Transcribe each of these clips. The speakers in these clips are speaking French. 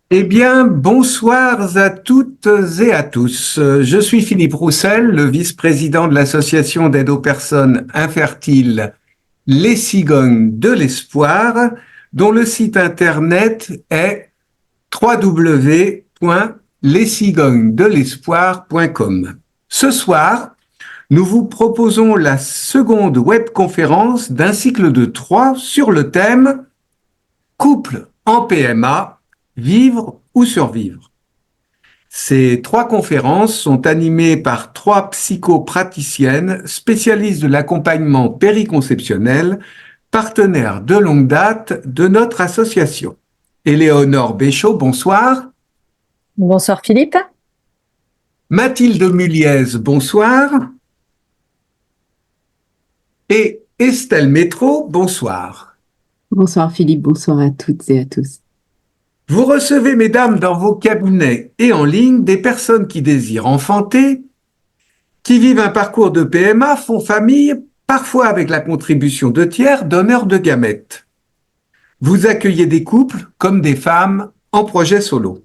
Eh bien, bonsoir à toutes et à tous. Je suis Philippe Roussel, le vice-président de l'association d'aide aux personnes infertiles Les Cigognes de l'Espoir, dont le site internet est www.lescigognesdelespoir.com. Ce soir, nous vous proposons la seconde webconférence d'un cycle de 3 sur le thème Couple en PMA, vivre ou survivre. Ces 3 conférences sont animées par 3 psychopraticiennes spécialistes de l'accompagnement périconceptionnel, partenaires de longue date de notre association. Éléonore Béchaud, bonsoir. Bonsoir Philippe. Mathilde Muliez, bonsoir. Et Estelle Métro, bonsoir. Bonsoir Philippe, bonsoir à toutes et à tous. Vous recevez, mesdames, dans vos cabinets et en ligne, des personnes qui désirent enfanter, qui vivent un parcours de PMA, font famille, parfois avec la contribution de tiers, donneurs de gamètes. Vous accueillez des couples comme des femmes en projet solo.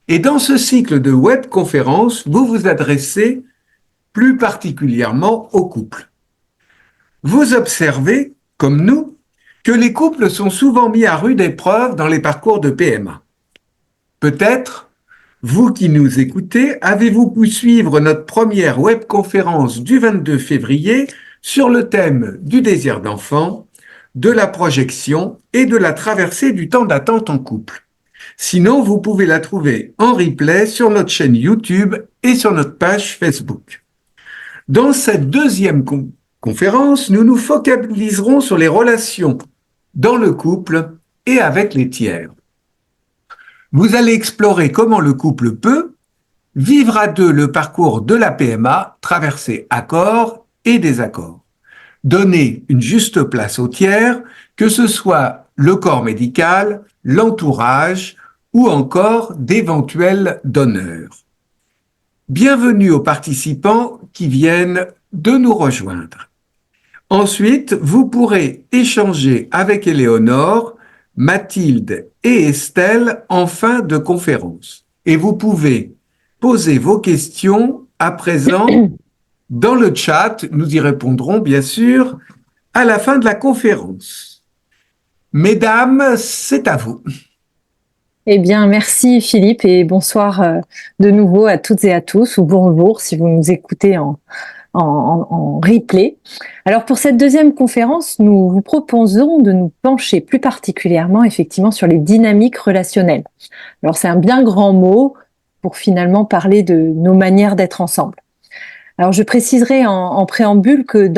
Et dans ce cycle de webconférences, vous vous adressez plus particulièrement aux couples. Vous observez, comme nous, que les couples sont souvent mis à rude épreuve dans les parcours de PMA. Peut-être, vous qui nous écoutez, avez-vous pu suivre notre première webconférence du 22 février sur le thème du désir d'enfant, de la projection et de la traversée du temps d'attente en couple. Sinon, vous pouvez la trouver en replay sur notre chaîne YouTube et sur notre page Facebook. Dans cette deuxième conférence, nous nous focaliserons sur les relations dans le couple et avec les tiers. Vous allez explorer comment le couple peut vivre à deux le parcours de la PMA, traverser accords et désaccords. Donner une juste place aux tiers, que ce soit le corps médical, l'entourage ou encore d'éventuels donneurs. Bienvenue aux participants qui viennent de nous rejoindre. Ensuite, vous pourrez échanger avec Éléonore, Mathilde et Estelle en fin de conférence. Et vous pouvez poser vos questions à présent dans le chat. Nous y répondrons bien sûr à la fin de la conférence. Mesdames, c'est à vous. Eh bien, merci Philippe et bonsoir de nouveau à toutes et à tous, ou bonjour si vous nous écoutez en replay. Alors pour cette deuxième conférence, nous vous proposons de nous pencher plus particulièrement effectivement sur les dynamiques relationnelles. Alors c'est un bien grand mot pour finalement parler de nos manières d'être ensemble. Alors je préciserai en préambule que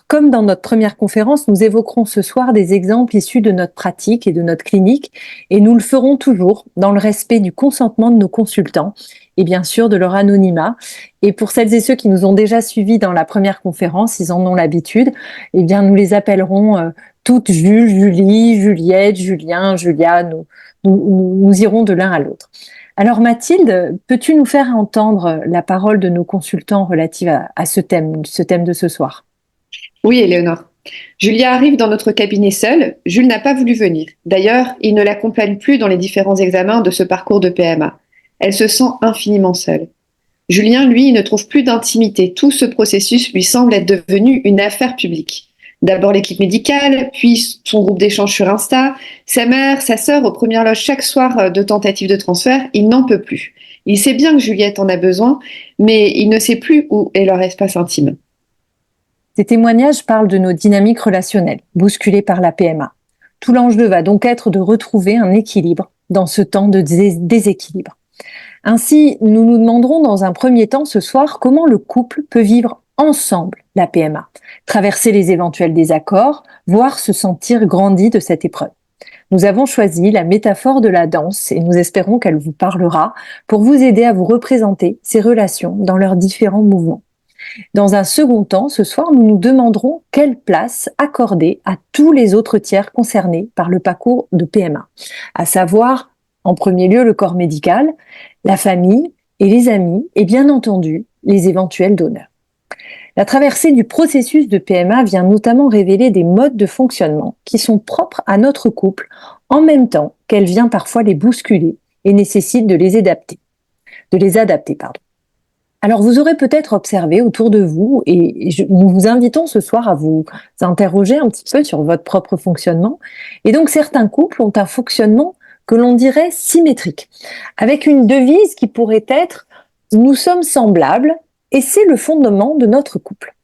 comme dans notre première conférence, nous évoquerons ce soir des exemples issus de notre pratique et de notre clinique, et nous le ferons toujours dans le respect du consentement de nos consultants et bien sûr de leur anonymat. Et pour celles et ceux qui nous ont déjà suivis dans la première conférence, ils en ont l'habitude, eh bien nous les appellerons toutes Jules, Julie, Juliette, Julien, Julia, nous irons de l'un à l'autre. Alors Mathilde, peux-tu nous faire entendre la parole de nos consultants relative à ce thème de ce soir? Oui, Éléonore. Julia arrive dans notre cabinet seule. Jules n'a pas voulu venir. D'ailleurs, il ne l'accompagne plus dans les différents examens de ce parcours de PMA. Elle se sent infiniment seule. Julien, lui, ne trouve plus d'intimité. Tout ce processus lui semble être devenu une affaire publique. D'abord l'équipe médicale, puis son groupe d'échange sur Insta, sa mère, sa sœur aux premières loges chaque soir de tentatives de transfert, il n'en peut plus. Il sait bien que Juliette en a besoin, mais il ne sait plus où est leur espace intime. Ces témoignages parlent de nos dynamiques relationnelles, bousculées par la PMA. Tout l'enjeu va donc être de retrouver un équilibre dans ce temps de déséquilibre. Ainsi, nous nous demanderons dans un premier temps ce soir comment le couple peut vivre ensemble la PMA, traverser les éventuels désaccords, voire se sentir grandi de cette épreuve. Nous avons choisi la métaphore de la danse et nous espérons qu'elle vous parlera pour vous aider à vous représenter ces relations dans leurs différents mouvements. Dans un second temps, ce soir, nous nous demanderons quelle place accorder à tous les autres tiers concernés par le parcours de PMA, à savoir, en premier lieu, le corps médical, la famille et les amis, et bien entendu, les éventuels donneurs. La traversée du processus de PMA vient notamment révéler des modes de fonctionnement qui sont propres à notre couple, en même temps qu'elle vient parfois les bousculer et nécessitent de les adapter, pardon. Alors, vous aurez peut-être observé autour de vous, et nous vous invitons ce soir à vous interroger un petit peu sur votre propre fonctionnement. Et donc, certains couples ont un fonctionnement que l'on dirait symétrique, avec une devise qui pourrait être « Nous sommes semblables et c'est le fondement de notre couple ».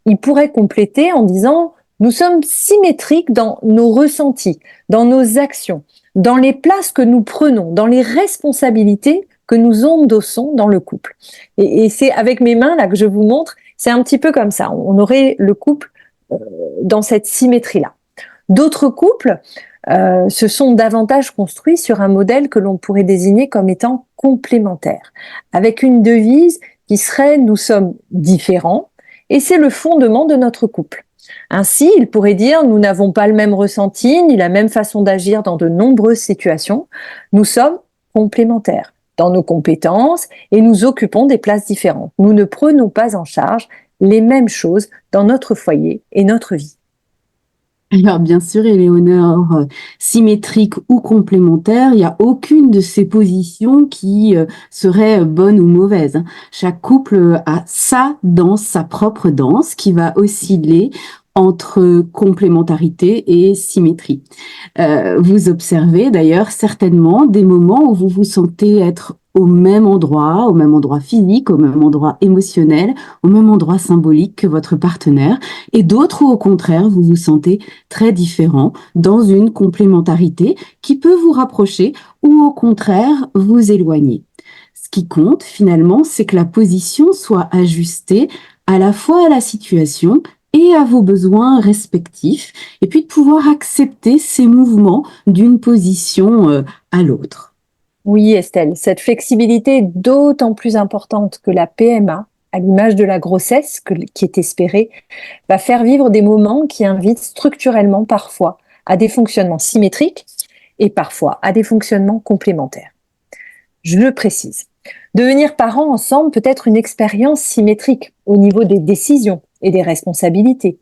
Il pourrait compléter en disant « Nous sommes symétriques dans nos ressentis, dans nos actions, dans les places que nous prenons, dans les responsabilités que nous endossons dans le couple. » Et c'est avec mes mains là que je vous montre, c'est un petit peu comme ça. On aurait le couple dans cette symétrie-là. D'autres couples se sont davantage construits sur un modèle que l'on pourrait désigner comme étant complémentaire, avec une devise qui serait « Nous sommes différents et c'est le fondement de notre couple ». Ainsi, il pourrait dire « Nous n'avons pas le même ressenti ni la même façon d'agir dans de nombreuses situations. Nous sommes complémentaires dans nos compétences et nous occupons des places différentes. Nous ne prenons pas en charge les mêmes choses dans notre foyer et notre vie. » Alors, bien sûr, Éléonore, symétrique ou complémentaire, il n'y a aucune de ces positions qui serait bonne ou mauvaise, hein. Chaque couple a sa danse, sa propre danse, qui va osciller entre complémentarité et symétrie. Vous observez d'ailleurs certainement des moments où vous vous sentez être au même endroit physique, au même endroit émotionnel, au même endroit symbolique que votre partenaire, et d'autres où au contraire vous vous sentez très différent dans une complémentarité qui peut vous rapprocher ou au contraire vous éloigner. Ce qui compte finalement, c'est que la position soit ajustée à la fois à la situation et à vos besoins respectifs, et puis de pouvoir accepter ces mouvements d'une position à l'autre. Oui, Estelle, cette flexibilité est d'autant plus importante que la PMA, à l'image de la grossesse qui est espérée, va faire vivre des moments qui invitent structurellement parfois à des fonctionnements symétriques et parfois à des fonctionnements complémentaires. Je le précise. Devenir parent ensemble peut être une expérience symétrique au niveau des décisions et des responsabilités.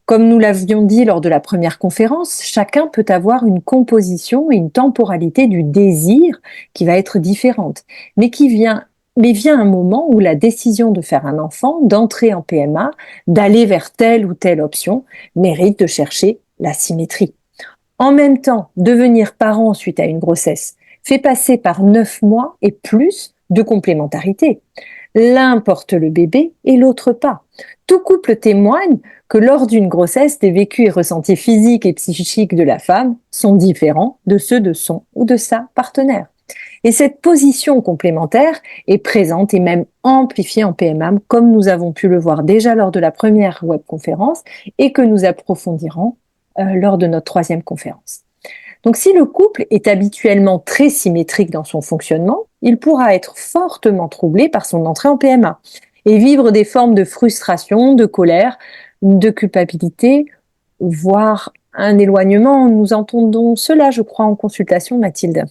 Comme nous l'avions dit lors de la première conférence, chacun peut avoir une composition et une temporalité du désir qui va être différente, mais vient un moment où la décision de faire un enfant, d'entrer en PMA, d'aller vers telle ou telle option, mérite de chercher la symétrie. En même temps, devenir parent suite à une grossesse fait passer par 9 mois et plus de complémentarité. L'un porte le bébé et l'autre pas. Tout couple témoigne que lors d'une grossesse, les vécus et ressentis physiques et psychiques de la femme sont différents de ceux de son ou de sa partenaire. Et cette position complémentaire est présente et même amplifiée en PMA, comme nous avons pu le voir déjà lors de la première webconférence et que nous approfondirons lors de notre 3e conférence. Donc, si le couple est habituellement très symétrique dans son fonctionnement, il pourra être fortement troublé par son entrée en PMA et vivre des formes de frustration, de colère, de culpabilité, voire un éloignement. Nous entendons cela, je crois, en consultation, Mathilde.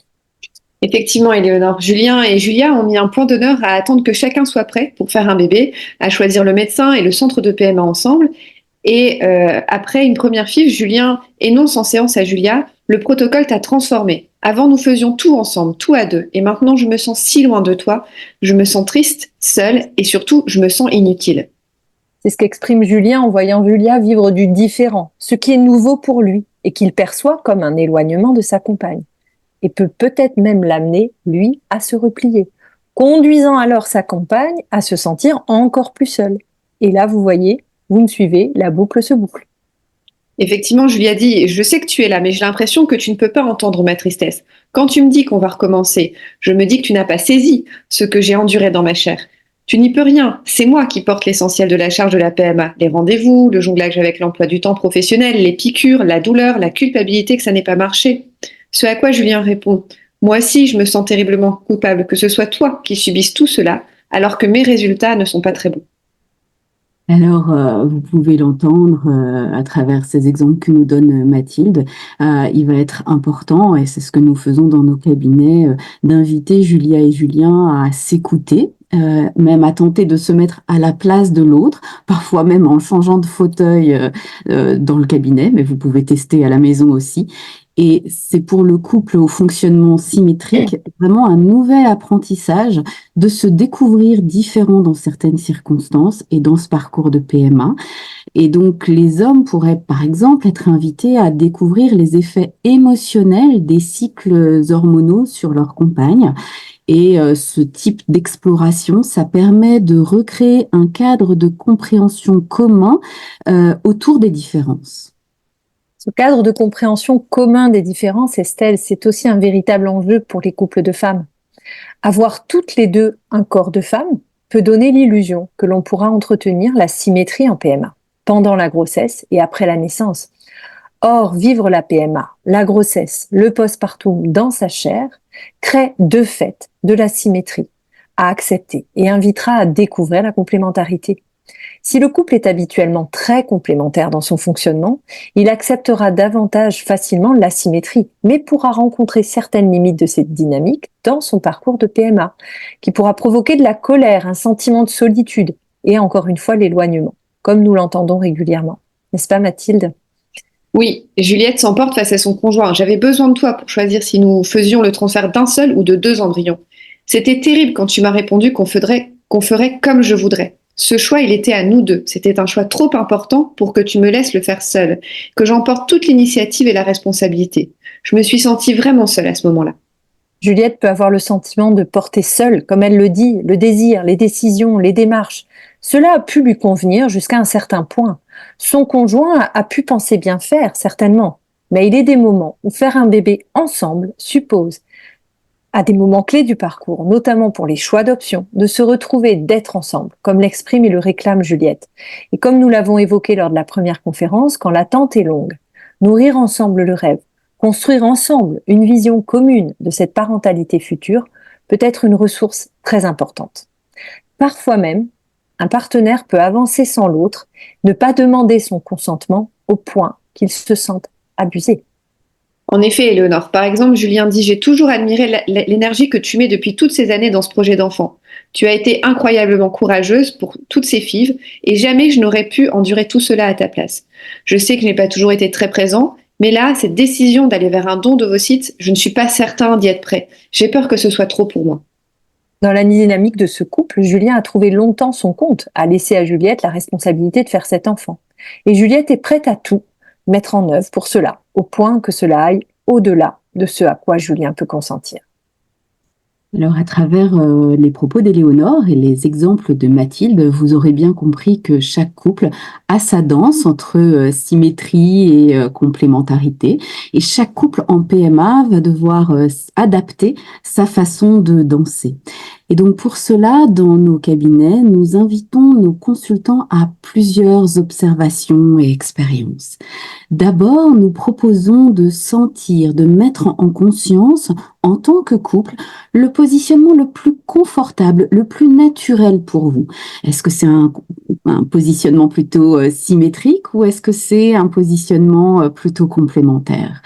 Effectivement, Éléonore, Julien et Julia ont mis un point d'honneur à attendre que chacun soit prêt pour faire un bébé, à choisir le médecin et le centre de PMA ensemble. Et après une première fiche, Julien énonce en séance à Julia: le protocole t'a transformé. Avant, nous faisions tout ensemble, tout à deux. Et maintenant, je me sens si loin de toi. Je me sens triste, seule, et surtout, je me sens inutile. C'est ce qu'exprime Julien en voyant Julia vivre du différent, ce qui est nouveau pour lui et qu'il perçoit comme un éloignement de sa compagne. Et peut peut-être même l'amener, lui, à se replier, conduisant alors sa compagne à se sentir encore plus seule. Et là, vous voyez, vous me suivez, la boucle se boucle. Effectivement, Julia dit: je sais que tu es là, mais j'ai l'impression que tu ne peux pas entendre ma tristesse. Quand tu me dis qu'on va recommencer, je me dis que tu n'as pas saisi ce que j'ai enduré dans ma chair. Tu n'y peux rien, c'est moi qui porte l'essentiel de la charge de la PMA. Les rendez-vous, le jonglage avec l'emploi du temps professionnel, les piqûres, la douleur, la culpabilité que ça n'ait pas marché. Ce à quoi Julien répond: moi aussi, je me sens terriblement coupable que ce soit toi qui subisse tout cela, alors que mes résultats ne sont pas très bons. Alors, vous pouvez l'entendre à travers ces exemples que nous donne Mathilde. Il va être important, et c'est ce que nous faisons dans nos cabinets, d'inviter Julia et Julien à s'écouter, même à tenter de se mettre à la place de l'autre, parfois même en changeant de fauteuil dans le cabinet, mais vous pouvez tester à la maison aussi, Et c'est pour le couple au fonctionnement symétrique vraiment un nouvel apprentissage de se découvrir différent dans certaines circonstances et dans ce parcours de PMA. Et donc, les hommes pourraient, par exemple, être invités à découvrir les effets émotionnels des cycles hormonaux sur leur compagne. Et ce type d'exploration, ça permet de recréer un cadre de compréhension commun autour des différences. Ce cadre de compréhension commun des différences, Estelle, c'est aussi un véritable enjeu pour les couples de femmes. Avoir toutes les deux un corps de femme peut donner l'illusion que l'on pourra entretenir la symétrie en PMA, pendant la grossesse et après la naissance. Or, vivre la PMA, la grossesse, le postpartum dans sa chair, crée de fait de la symétrie à accepter et invitera à découvrir la complémentarité. Si le couple est habituellement très complémentaire dans son fonctionnement, il acceptera davantage facilement l'asymétrie, mais pourra rencontrer certaines limites de cette dynamique dans son parcours de PMA, qui pourra provoquer de la colère, un sentiment de solitude et encore une fois l'éloignement, comme nous l'entendons régulièrement. N'est-ce pas, Mathilde ? Oui, Juliette s'emporte face à son conjoint. J'avais besoin de toi pour choisir si nous faisions le transfert d'un seul ou de 2 embryons. C'était terrible quand tu m'as répondu qu'on ferait comme je voudrais. Ce choix, il était à nous deux. C'était un choix trop important pour que tu me laisses le faire seul, que j'emporte toute l'initiative et la responsabilité. Je me suis sentie vraiment seule à ce moment-là. Juliette peut avoir le sentiment de porter seule, comme elle le dit, le désir, les décisions, les démarches. Cela a pu lui convenir jusqu'à un certain point. Son conjoint a pu penser bien faire, certainement. Mais il est des moments où faire un bébé ensemble suppose, à des moments clés du parcours, notamment pour les choix d'options, de se retrouver, d'être ensemble, comme l'exprime et le réclame Juliette. Et comme nous l'avons évoqué lors de la première conférence, quand l'attente est longue, nourrir ensemble le rêve, construire ensemble une vision commune de cette parentalité future peut être une ressource très importante. Parfois même, un partenaire peut avancer sans l'autre, ne pas demander son consentement au point qu'il se sente abusé. En effet, Éléonore, par exemple, Julien dit: j'ai toujours admiré l'énergie que tu mets depuis toutes ces années dans ce projet d'enfant. Tu as été incroyablement courageuse pour toutes ces fives et jamais je n'aurais pu endurer tout cela à ta place. Je sais que je n'ai pas toujours été très présent, mais là, cette décision d'aller vers un don d'ovocytes, je ne suis pas certain d'y être prêt. J'ai peur que ce soit trop pour moi. Dans la dynamique de ce couple, Julien a trouvé longtemps son compte à laisser à Juliette la responsabilité de faire cet enfant. Et Juliette est prête à tout mettre en œuvre pour cela, au point que cela aille au-delà de ce à quoi Julien peut consentir. Alors, à travers les propos d'Éléonore et les exemples de Mathilde, vous aurez bien compris que chaque couple a sa danse entre symétrie et complémentarité. Et chaque couple en PMA va devoir adapter sa façon de danser. Et donc, pour cela, dans nos cabinets, nous invitons nos consultants à plusieurs observations et expériences. D'abord, nous proposons de sentir, de mettre en conscience, en tant que couple, le positionnement le plus confortable, le plus naturel pour vous. Est-ce que c'est un positionnement plutôt symétrique ou est-ce que c'est un positionnement plutôt complémentaire ?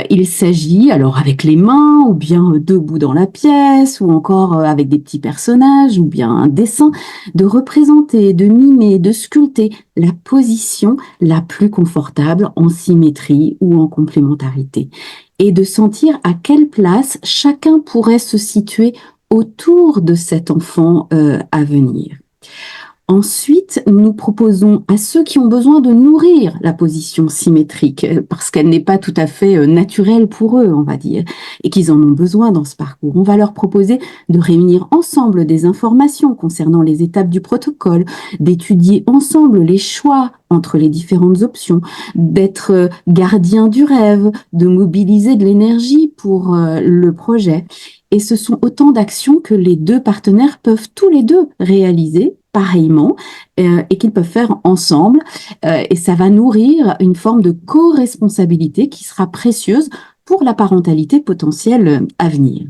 Il s'agit alors avec les mains ou bien debout dans la pièce ou encore avec des petits personnages ou bien un dessin, de représenter, de mimer, de sculpter la position la plus confortable en symétrie ou en complémentarité et de sentir à quelle place chacun pourrait se situer autour de cet enfant à venir. Ensuite, nous proposons à ceux qui ont besoin de nourrir la position symétrique, parce qu'elle n'est pas tout à fait naturelle pour eux, on va dire, et qu'ils en ont besoin dans ce parcours. On va leur proposer de réunir ensemble des informations concernant les étapes du protocole, d'étudier ensemble les choix entre les différentes options, d'être gardien du rêve, de mobiliser de l'énergie pour le projet. Et ce sont autant d'actions que les deux partenaires peuvent tous les deux réaliser pareillement et qu'ils peuvent faire ensemble. Et ça va nourrir une forme de co-responsabilité qui sera précieuse pour la parentalité potentielle à venir.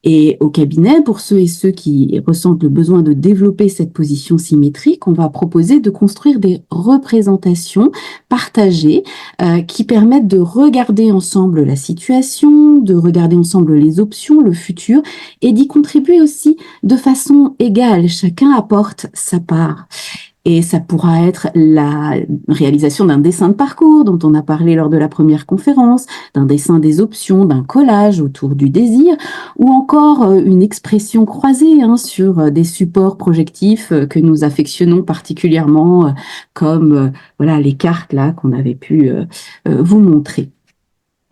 Et au cabinet, pour ceux et ceux qui ressentent le besoin de développer cette position symétrique, on va proposer de construire des représentations partagées qui permettent de regarder ensemble la situation, de regarder ensemble les options, le futur, et d'y contribuer aussi de façon égale. Chacun apporte sa part. Et ça pourra être la réalisation d'un dessin de parcours dont on a parlé lors de la première conférence, d'un dessin des options, d'un collage autour du désir, ou encore une expression croisée sur des supports projectifs que nous affectionnons particulièrement, comme voilà les cartes là qu'on avait pu vous montrer.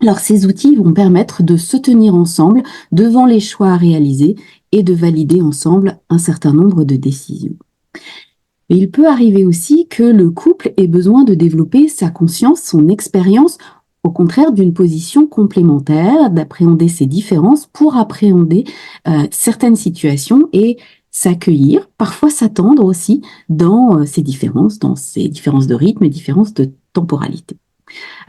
Alors ces outils vont permettre de se tenir ensemble devant les choix à réaliser et de valider ensemble un certain nombre de décisions. Et il peut arriver aussi que le couple ait besoin de développer sa conscience, son expérience, au contraire d'une position complémentaire, d'appréhender ces différences pour appréhender certaines situations et s'accueillir, parfois s'attendre aussi dans ces différences de rythme et différences de temporalité.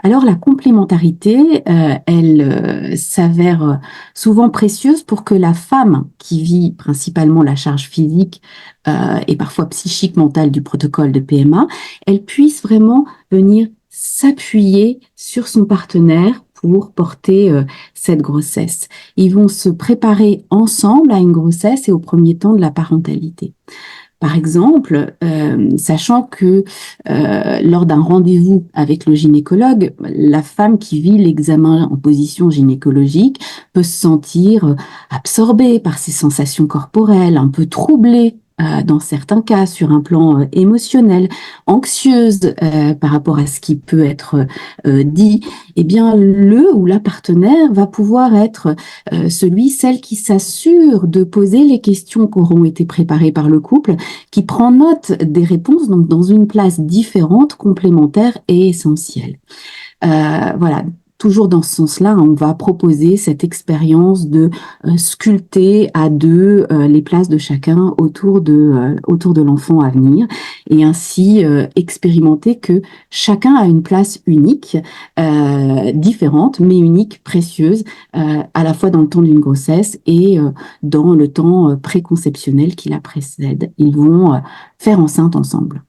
Alors la complémentarité, elle s'avère souvent précieuse pour que la femme qui vit principalement la charge physique et parfois psychique, mentale du protocole de PMA, elle puisse vraiment venir s'appuyer sur son partenaire pour porter cette grossesse. Ils vont se préparer ensemble à une grossesse et au premier temps de la parentalité. Par exemple, sachant que lors d'un rendez-vous avec le gynécologue, la femme qui vit l'examen en position gynécologique peut se sentir absorbée par ses sensations corporelles, un peu troublée dans certains cas sur un plan émotionnel, anxieuse par rapport à ce qui peut être dit. Eh bien, le ou la partenaire va pouvoir être celle qui s'assure de poser les questions qui auront été préparées par le couple, qui prend note des réponses, donc dans une place différente, complémentaire et essentielle. Voilà. Toujours dans ce sens-là, on va proposer cette expérience de sculpter à deux les places de chacun autour de l'enfant à venir et ainsi expérimenter que chacun a une place unique, différente, mais unique, précieuse, à la fois dans le temps d'une grossesse et dans le temps préconceptionnel qui la précède. Ils vont faire enceinte ensemble.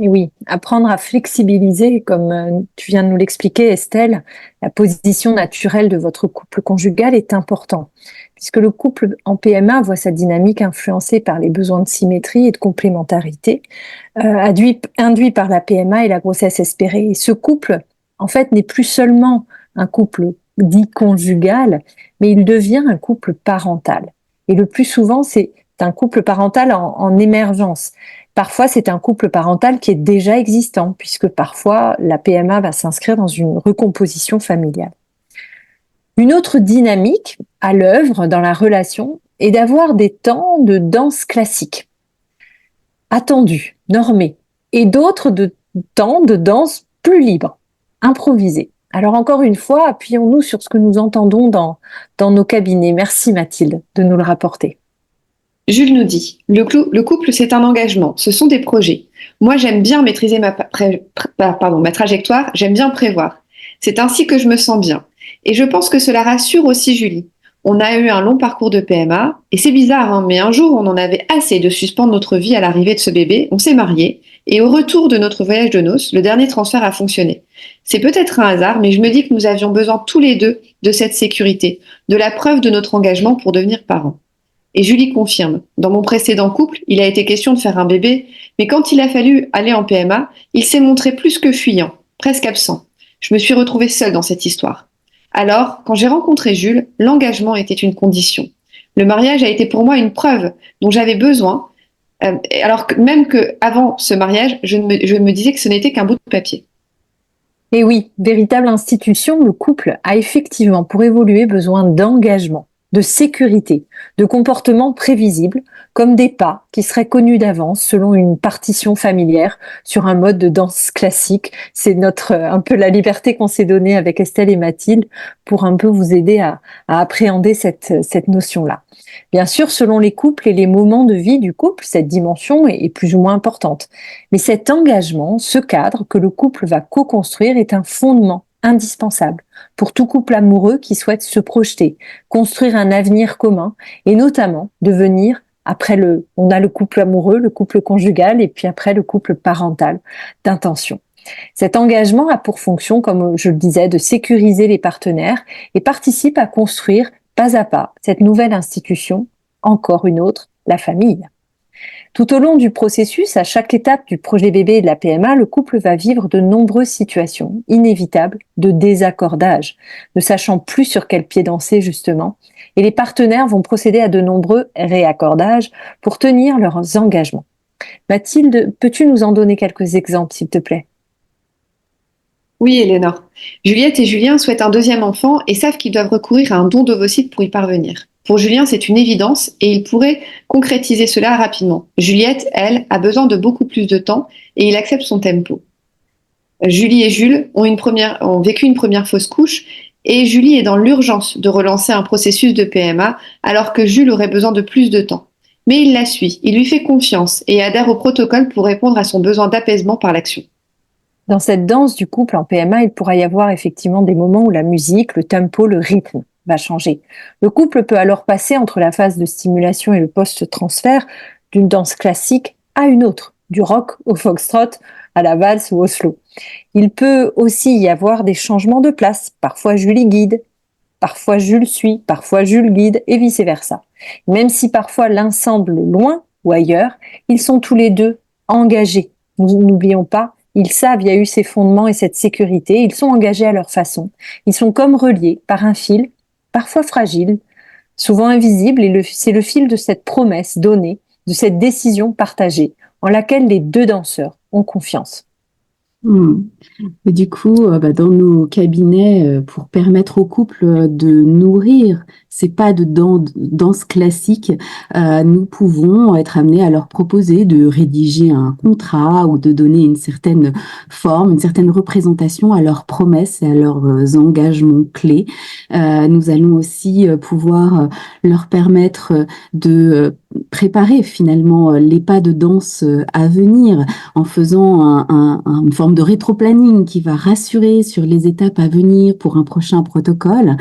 Et oui, apprendre à flexibiliser, comme tu viens de nous l'expliquer, Estelle, la position naturelle de votre couple conjugal est important, puisque le couple en PMA voit sa dynamique influencée par les besoins de symétrie et de complémentarité, induits par la PMA et la grossesse espérée. Et ce couple, en fait, n'est plus seulement un couple dit conjugal, mais il devient un couple parental. Et le plus souvent, c'est un couple parental en émergence. Parfois, c'est un couple parental qui est déjà existant, puisque parfois, la PMA va s'inscrire dans une recomposition familiale. Une autre dynamique à l'œuvre dans la relation est d'avoir des temps de danse classique, attendus, normés, et d'autres temps de danse plus libres, improvisés. Alors encore une fois, appuyons-nous sur ce que nous entendons dans nos cabinets. Merci Mathilde de nous le rapporter. Jules nous dit, le couple, c'est un engagement, ce sont des projets. Moi, j'aime bien maîtriser ma trajectoire, j'aime bien prévoir. C'est ainsi que je me sens bien. Et je pense que cela rassure aussi Julie. On a eu un long parcours de PMA, et c'est bizarre, mais un jour, on en avait assez de suspendre notre vie à l'arrivée de ce bébé, on s'est mariés, et au retour de notre voyage de noces, le dernier transfert a fonctionné. C'est peut-être un hasard, mais je me dis que nous avions besoin tous les deux de cette sécurité, de la preuve de notre engagement pour devenir parents. Et Julie confirme, dans mon précédent couple, il a été question de faire un bébé, mais quand il a fallu aller en PMA, il s'est montré plus que fuyant, presque absent. Je me suis retrouvée seule dans cette histoire. Alors, quand j'ai rencontré Jules, l'engagement était une condition. Le mariage a été pour moi une preuve dont j'avais besoin, alors que même qu'avant ce mariage, je me disais que ce n'était qu'un bout de papier. Et oui, véritable institution, le couple a effectivement pour évoluer besoin d'engagement, de sécurité, de comportements prévisibles, comme des pas qui seraient connus d'avance selon une partition familière sur un mode de danse classique. C'est un peu la liberté qu'on s'est donnée avec Estelle et Mathilde pour un peu vous aider à appréhender cette notion-là. Bien sûr, selon les couples et les moments de vie du couple, cette dimension est plus ou moins importante. Mais cet engagement, ce cadre que le couple va co-construire est un fondement indispensable pour tout couple amoureux qui souhaite se projeter, construire un avenir commun et notamment devenir, on a le couple amoureux, le couple conjugal et puis après le couple parental d'intention. Cet engagement a pour fonction, comme je le disais, de sécuriser les partenaires et participe à construire pas à pas cette nouvelle institution, encore une autre, la famille. Tout au long du processus, à chaque étape du projet bébé et de la PMA, le couple va vivre de nombreuses situations inévitables de désaccordage, ne sachant plus sur quel pied danser justement, et les partenaires vont procéder à de nombreux réaccordages pour tenir leurs engagements. Mathilde, peux-tu nous en donner quelques exemples, s'il te plaît? Oui, Éléonore. Juliette et Julien souhaitent un deuxième enfant et savent qu'ils doivent recourir à un don d'ovocytes pour y parvenir. Pour Julien, c'est une évidence et il pourrait concrétiser cela rapidement. Juliette, elle, a besoin de beaucoup plus de temps et il accepte son tempo. Julie et Jules ont vécu une première fausse couche et Julie est dans l'urgence de relancer un processus de PMA alors que Jules aurait besoin de plus de temps. Mais il la suit, il lui fait confiance et adhère au protocole pour répondre à son besoin d'apaisement par l'action. Dans cette danse du couple en PMA, il pourra y avoir effectivement des moments où la musique, le tempo, le rythme va changer. Le couple peut alors passer entre la phase de stimulation et le post-transfert d'une danse classique à une autre, du rock au foxtrot, à la valse ou au slow. Il peut aussi y avoir des changements de place. Parfois Julie guide, parfois Jules suit, parfois Jules guide et vice-versa. Même si parfois l'un semble loin ou ailleurs, ils sont tous les deux engagés. Nous n'oublions pas, ils savent, il y a eu ces fondements et cette sécurité, ils sont engagés à leur façon. Ils sont comme reliés par un fil, parfois fragile, souvent invisible, et c'est le fil de cette promesse donnée, de cette décision partagée, en laquelle les deux danseurs ont confiance. Et du coup, dans nos cabinets, pour permettre au couple de nourrir ces pas de danse classique, nous pouvons être amenés à leur proposer de rédiger un contrat ou de donner une certaine forme, une certaine représentation à leurs promesses et à leurs engagements clés. Nous allons aussi pouvoir leur permettre de préparer finalement les pas de danse à venir en faisant une forme de rétro-planning qui va rassurer sur les étapes à venir pour un prochain protocole.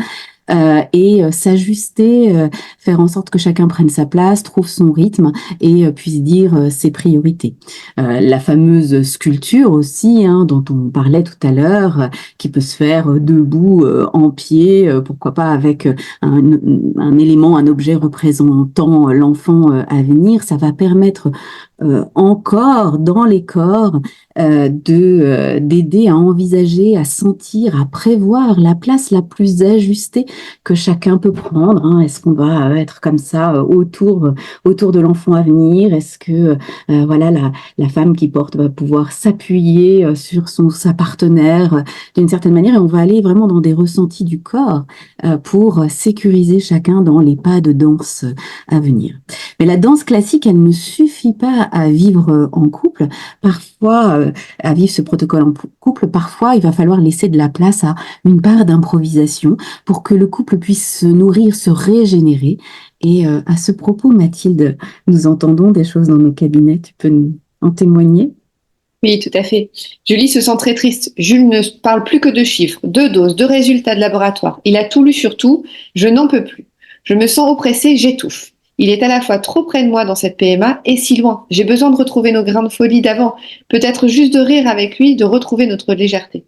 Et s'ajuster, faire en sorte que chacun prenne sa place, trouve son rythme et puisse dire ses priorités. La fameuse sculpture aussi, dont on parlait tout à l'heure, qui peut se faire debout, en pied, pourquoi pas avec un élément, un objet représentant l'enfant à venir, ça va permettre encore dans les corps d'aider à envisager, à sentir, à prévoir la place la plus ajustée que chacun peut prendre. Est-ce qu'on va être comme ça autour de l'enfant à venir? Est-ce que voilà la femme qui porte va pouvoir s'appuyer sur sa partenaire d'une certaine manière, et on va aller vraiment dans des ressentis du corps pour sécuriser chacun dans les pas de danse à venir. Mais la danse classique, elle ne suffit pas à vivre en couple. Parfois, à vivre ce protocole en couple, parfois, il va falloir laisser de la place à une part d'improvisation pour que le couple puisse se nourrir, se régénérer. Et à ce propos, Mathilde, nous entendons des choses dans nos cabinets. Tu peux nous en témoigner? Oui, tout à fait. Julie se sent très triste. Jules ne parle plus que de chiffres, de doses, de résultats de laboratoire. Il a tout lu sur tout. Je n'en peux plus. Je me sens oppressée, j'étouffe. Il est à la fois trop près de moi dans cette PMA et si loin. J'ai besoin de retrouver nos grains de folie d'avant. Peut-être juste de rire avec lui, de retrouver notre légèreté.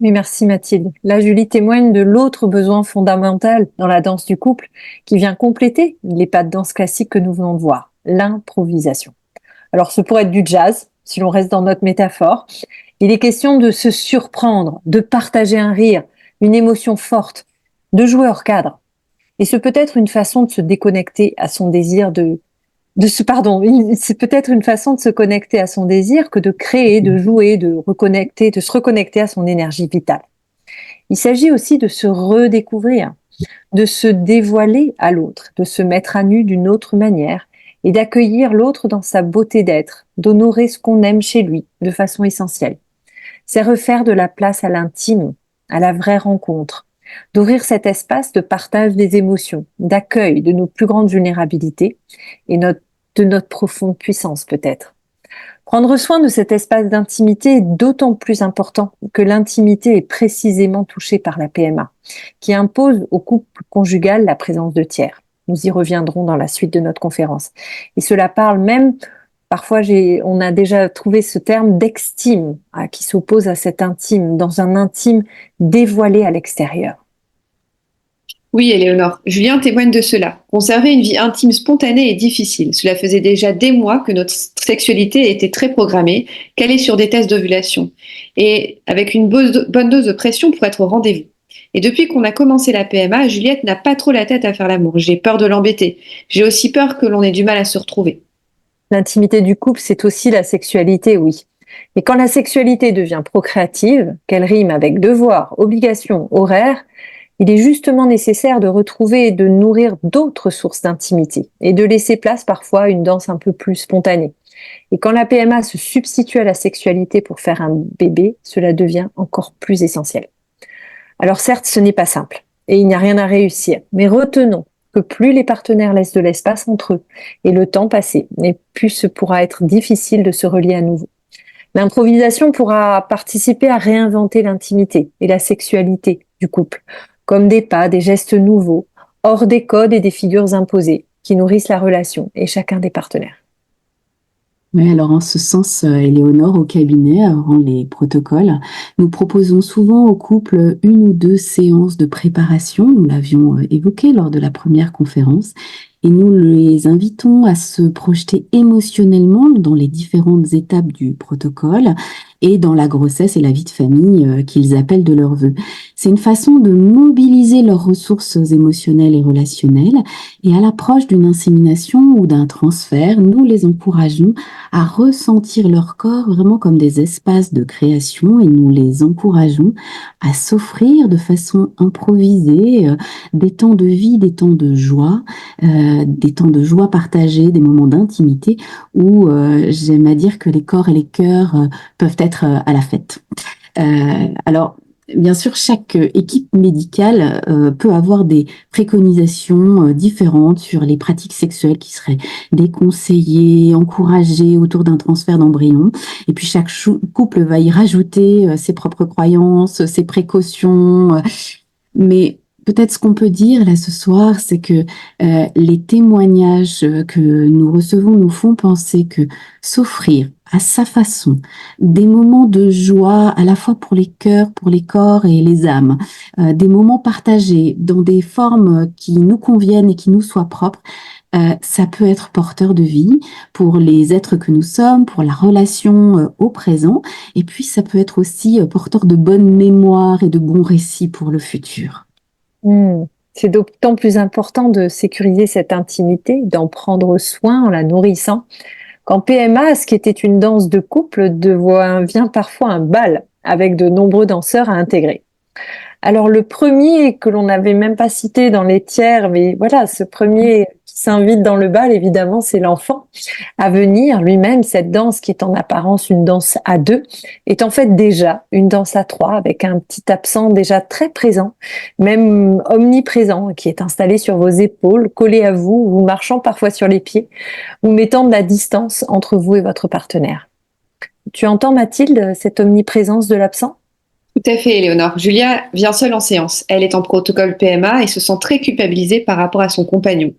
Oui, merci Mathilde. Là, Julie témoigne de l'autre besoin fondamental dans la danse du couple qui vient compléter les pas de danse classique que nous venons de voir, l'improvisation. Alors, ce pourrait être du jazz, si l'on reste dans notre métaphore. Il est question de se surprendre, de partager un rire, une émotion forte, de jouer hors cadre. Et c'est peut-être une façon de se déconnecter à son désir c'est peut-être une façon de se connecter à son désir que de créer, de jouer, de se reconnecter à son énergie vitale. Il s'agit aussi de se redécouvrir, de se dévoiler à l'autre, de se mettre à nu d'une autre manière et d'accueillir l'autre dans sa beauté d'être, d'honorer ce qu'on aime chez lui de façon essentielle. C'est refaire de la place à l'intime, à la vraie rencontre, d'ouvrir cet espace de partage des émotions, d'accueil de nos plus grandes vulnérabilités et de notre profonde puissance peut-être. Prendre soin de cet espace d'intimité est d'autant plus important que l'intimité est précisément touchée par la PMA, qui impose au couple conjugal la présence de tiers. Nous y reviendrons dans la suite de notre conférence. Et cela parle même, parfois on a déjà trouvé ce terme d'extime, qui s'oppose à cet intime, dans un intime dévoilé à l'extérieur. Oui, Éléonore, Julien témoigne de cela. Conserver une vie intime spontanée est difficile. Cela faisait déjà des mois que notre sexualité était très programmée, calée sur des tests d'ovulation, et avec une bonne dose de pression pour être au rendez-vous. Et depuis qu'on a commencé la PMA, Juliette n'a pas trop la tête à faire l'amour. J'ai peur de l'embêter. J'ai aussi peur que l'on ait du mal à se retrouver. L'intimité du couple, c'est aussi la sexualité, oui. Et quand la sexualité devient procréative, qu'elle rime avec devoir, obligation, horaire, il est justement nécessaire de retrouver et de nourrir d'autres sources d'intimité et de laisser place parfois à une danse un peu plus spontanée. Et quand la PMA se substitue à la sexualité pour faire un bébé, cela devient encore plus essentiel. Alors certes, ce n'est pas simple et il n'y a rien à réussir, mais retenons que plus les partenaires laissent de l'espace entre eux et le temps passé, et plus ce pourra être difficile de se relier à nouveau. L'improvisation pourra participer à réinventer l'intimité et la sexualité du couple, comme des pas, des gestes nouveaux, hors des codes et des figures imposées, qui nourrissent la relation et chacun des partenaires. Oui, alors en ce sens, Éléonore, au cabinet, avant les protocoles, nous proposons souvent aux couples une ou deux séances de préparation. Nous l'avions évoqué lors de la première conférence. Et nous les invitons à se projeter émotionnellement dans les différentes étapes du protocole et dans la grossesse et la vie de famille qu'ils appellent de leur vœu. C'est une façon de mobiliser leurs ressources émotionnelles et relationnelles. Et à l'approche d'une insémination ou d'un transfert, nous les encourageons à ressentir leur corps vraiment comme des espaces de création et nous les encourageons à s'offrir de façon improvisée des temps de vie, des temps de joie, des temps de joie partagée, des moments d'intimité où j'aime à dire que les corps et les cœurs peuvent être à la fête. Alors, bien sûr, chaque équipe médicale peut avoir des préconisations différentes sur les pratiques sexuelles qui seraient déconseillées, encouragées autour d'un transfert d'embryon. Et puis chaque couple va y rajouter ses propres croyances, ses précautions. Mais peut-être ce qu'on peut dire là ce soir, c'est que les témoignages que nous recevons nous font penser que s'offrir à sa façon des moments de joie à la fois pour les cœurs, pour les corps et les âmes, des moments partagés dans des formes qui nous conviennent et qui nous soient propres, ça peut être porteur de vie pour les êtres que nous sommes, pour la relation au présent, et puis ça peut être aussi porteur de bonnes mémoires et de bons récits pour le futur. C'est d'autant plus important de sécuriser cette intimité, d'en prendre soin en la nourrissant. Qu'en PMA, ce qui était une danse de couple devient parfois un bal avec de nombreux danseurs à intégrer. Alors le premier que l'on n'avait même pas cité dans les tiers, mais voilà, ce premier qui s'invite dans le bal, évidemment, c'est l'enfant à venir. Lui-même, cette danse qui est en apparence une danse à deux, est en fait déjà une danse à trois, avec un petit absent déjà très présent, même omniprésent, qui est installé sur vos épaules, collé à vous, vous marchant parfois sur les pieds, ou mettant de la distance entre vous et votre partenaire. Tu entends, Mathilde, cette omniprésence de l'absent ? Tout à fait, Éléonore. Julia vient seule en séance. Elle est en protocole PMA et se sent très culpabilisée par rapport à son compagnon.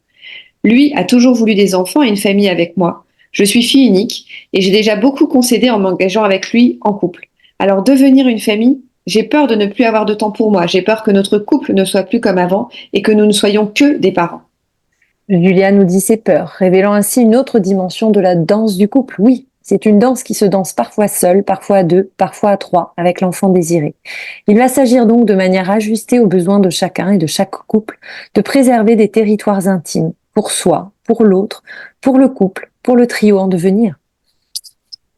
Lui a toujours voulu des enfants et une famille avec moi. Je suis fille unique et j'ai déjà beaucoup concédé en m'engageant avec lui en couple. Alors devenir une famille, j'ai peur de ne plus avoir de temps pour moi. J'ai peur que notre couple ne soit plus comme avant et que nous ne soyons que des parents. Julia nous dit ses peurs, révélant ainsi une autre dimension de la danse du couple. Oui, c'est une danse qui se danse parfois seule, parfois à deux, parfois à trois, avec l'enfant désiré. Il va s'agir donc de manière ajustée aux besoins de chacun et de chaque couple, de préserver des territoires intimes, pour soi, pour l'autre, pour le couple, pour le trio en devenir.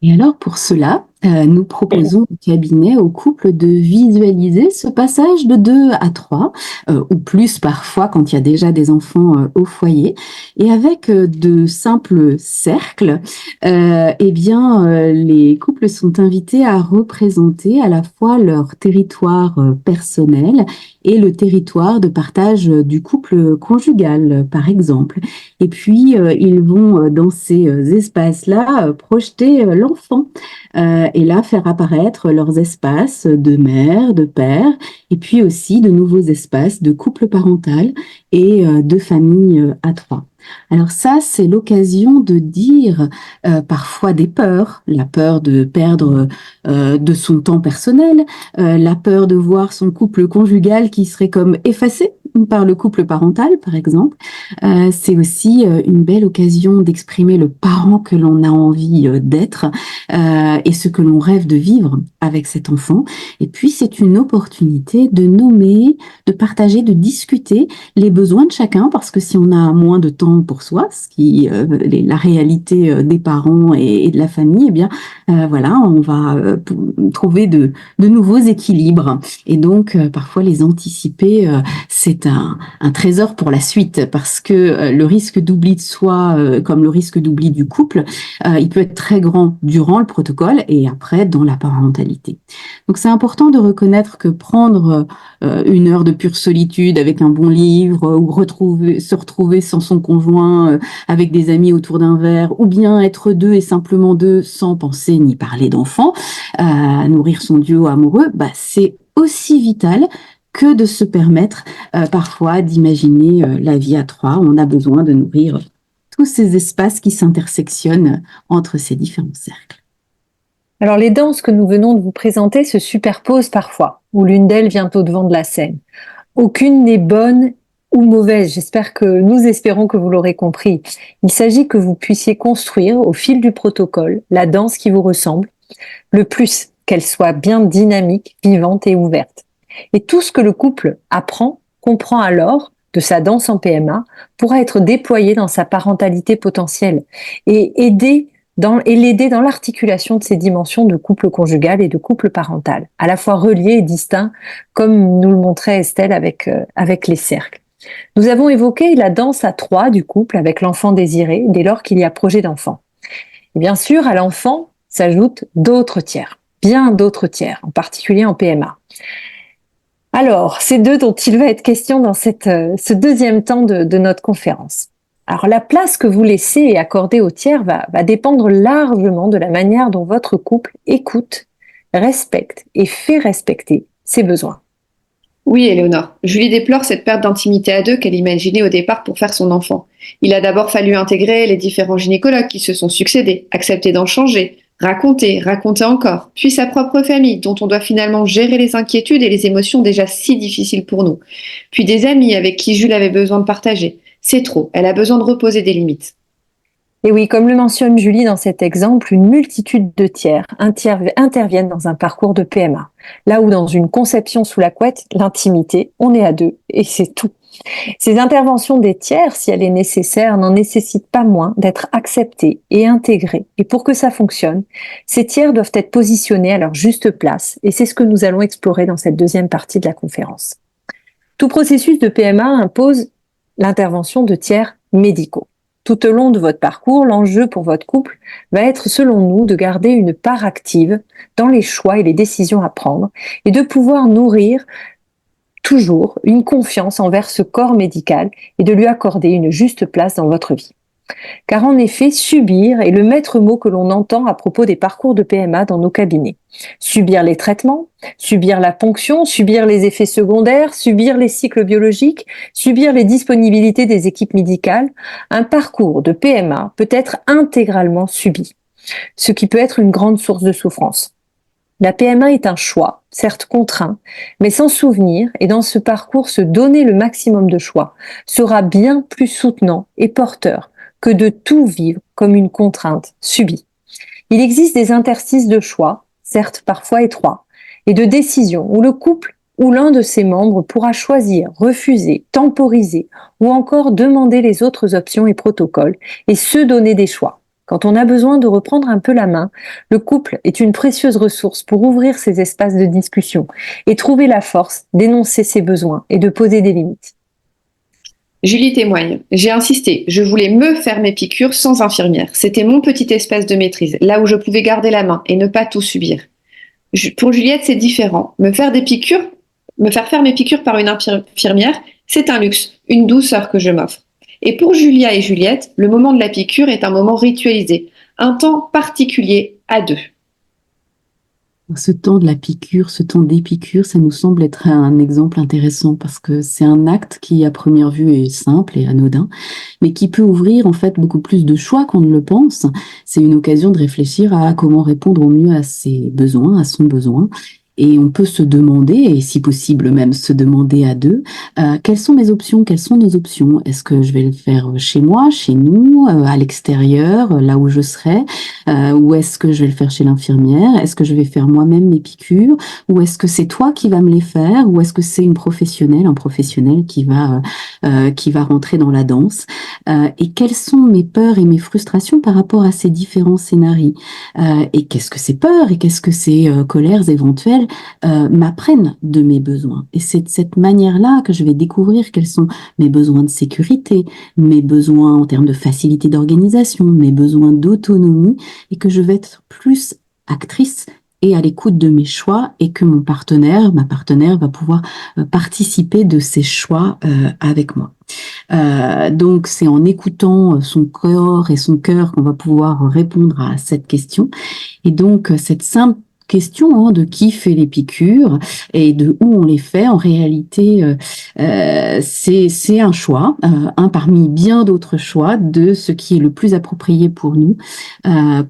Et alors pour cela, nous proposons au cabinet au couple de visualiser ce passage de 2 à 3, ou plus parfois quand il y a déjà des enfants au foyer. Et avec de simples cercles, les couples sont invités à représenter à la fois leur territoire personnel et le territoire de partage du couple conjugal, par exemple. Et puis, ils vont dans ces espaces-là projeter l'enfant. Et là, faire apparaître leurs espaces de mère, de père, et puis aussi de nouveaux espaces de couple parental et de famille à trois. Alors ça, c'est l'occasion de dire parfois des peurs, la peur de perdre de son temps personnel, la peur de voir son couple conjugal qui serait comme effacé par le couple parental, par exemple. C'est aussi une belle occasion d'exprimer le parent que l'on a envie d'être et ce que l'on rêve de vivre avec cet enfant. Et puis, c'est une opportunité de nommer, de partager, de discuter les besoins de chacun, parce que si on a moins de temps pour soi, ce qui la réalité des parents et de la famille, eh bien, voilà, on va trouver de nouveaux équilibres. Et donc, parfois, les anticiper, c'est un trésor pour la suite, parce que le risque d'oubli de soi, comme le risque d'oubli du couple, il peut être très grand durant le protocole et après dans la parentalité. Donc, c'est important de reconnaître que prendre une heure de pure solitude avec un bon livre ou se retrouver sans son conjoint, avec des amis autour d'un verre, ou bien être deux et simplement deux sans penser ni parler d'enfants, nourrir son duo amoureux, c'est aussi vital que de se permettre parfois d'imaginer la vie à trois. On a besoin de nourrir tous ces espaces qui s'intersectionnent entre ces différents cercles. Alors les danses que nous venons de vous présenter se superposent parfois, ou l'une d'elles vient au devant de la scène. Aucune n'est bonne ou mauvaise, nous espérons que vous l'aurez compris. Il s'agit que vous puissiez construire au fil du protocole la danse qui vous ressemble, le plus qu'elle soit bien dynamique, vivante et ouverte. Et tout ce que le couple comprend alors de sa danse en PMA pourra être déployé dans sa parentalité potentielle et l'aider dans l'articulation de ces dimensions de couple conjugal et de couple parental, à la fois reliés et distincts, comme nous le montrait Estelle avec les cercles. Nous avons évoqué la danse à trois du couple avec l'enfant désiré dès lors qu'il y a projet d'enfant. Et bien sûr, à l'enfant s'ajoutent d'autres tiers, bien d'autres tiers, en particulier en PMA. Alors, c'est d'eux dont il va être question dans ce deuxième temps de notre conférence. Alors, la place que vous laissez et accordez aux tiers va dépendre largement de la manière dont votre couple écoute, respecte et fait respecter ses besoins. Oui, Éléonore. Julie déplore cette perte d'intimité à deux qu'elle imaginait au départ pour faire son enfant. Il a d'abord fallu intégrer les différents gynécologues qui se sont succédés, accepter d'en changer, raconter encore, puis sa propre famille, dont on doit finalement gérer les inquiétudes et les émotions déjà si difficiles pour nous, puis des amis avec qui Jules avait besoin de partager. C'est trop, elle a besoin de reposer des limites. Et oui, comme le mentionne Julie dans cet exemple, une multitude de tiers interviennent dans un parcours de PMA. Là où dans une conception sous la couette, l'intimité, on est à deux et c'est tout. Ces interventions des tiers, si elle est nécessaire, n'en nécessitent pas moins d'être acceptées et intégrées. Et pour que ça fonctionne, ces tiers doivent être positionnés à leur juste place. Et c'est ce que nous allons explorer dans cette deuxième partie de la conférence. Tout processus de PMA impose l'intervention de tiers médicaux. Tout au long de votre parcours, l'enjeu pour votre couple va être, selon nous, de garder une part active dans les choix et les décisions à prendre et de pouvoir nourrir toujours une confiance envers ce corps médical et de lui accorder une juste place dans votre vie. Car en effet, subir est le maître mot que l'on entend à propos des parcours de PMA dans nos cabinets. Subir les traitements, subir la ponction, subir les effets secondaires, subir les cycles biologiques, subir les disponibilités des équipes médicales. Un parcours de PMA peut être intégralement subi, ce qui peut être une grande source de souffrance. La PMA est un choix, certes contraint, mais sans souvenir, et dans ce parcours, se donner le maximum de choix sera bien plus soutenant et porteur que de tout vivre comme une contrainte subie. Il existe des interstices de choix, certes parfois étroits, et de décisions où le couple ou l'un de ses membres pourra choisir, refuser, temporiser ou encore demander les autres options et protocoles et se donner des choix. Quand on a besoin de reprendre un peu la main, le couple est une précieuse ressource pour ouvrir ces espaces de discussion et trouver la force d'énoncer ses besoins et de poser des limites. Julie témoigne. J'ai insisté. Je voulais me faire mes piqûres sans infirmière. C'était mon petit espace de maîtrise, là où je pouvais garder la main et ne pas tout subir. Pour Juliette, c'est différent. Me faire faire mes piqûres par une infirmière, c'est un luxe, une douceur que je m'offre. Et pour Julia et Juliette, le moment de la piqûre est un moment ritualisé, un temps particulier à deux. Ce temps de la piqûre, ce temps des piqûres, ça nous semble être un exemple intéressant parce que c'est un acte qui, à première vue, est simple et anodin, mais qui peut ouvrir en fait beaucoup plus de choix qu'on ne le pense. C'est une occasion de réfléchir à comment répondre au mieux à ses besoins, à son besoin. Et on peut se demander, et si possible même se demander à deux, quelles sont mes options, quelles sont nos options? Est-ce que je vais le faire chez moi, chez nous, à l'extérieur, là où je serai, ou est-ce que je vais le faire chez l'infirmière? Est-ce que je vais faire moi-même mes piqûres? Ou est-ce que c'est toi qui vas me les faire? Ou est-ce que c'est une professionnelle, un professionnel qui va rentrer dans la danse? Et quelles sont mes peurs et mes frustrations par rapport à ces différents scénarios? Et qu'est-ce que ces peurs et qu'est-ce que ces colères éventuelles m'apprennent de mes besoins? Et c'est de cette manière-là que je vais découvrir quels sont mes besoins de sécurité, mes besoins en termes de facilité d'organisation, mes besoins d'autonomie, et que je vais être plus actrice et à l'écoute de mes choix, et que mon partenaire, ma partenaire va pouvoir participer de ces choix avec moi. Donc c'est en écoutant son corps et son cœur qu'on va pouvoir répondre à cette question. Et donc cette simple question de qui fait les piqûres et de où on les fait, en réalité, c'est un choix, un parmi bien d'autres choix de ce qui est le plus approprié pour nous,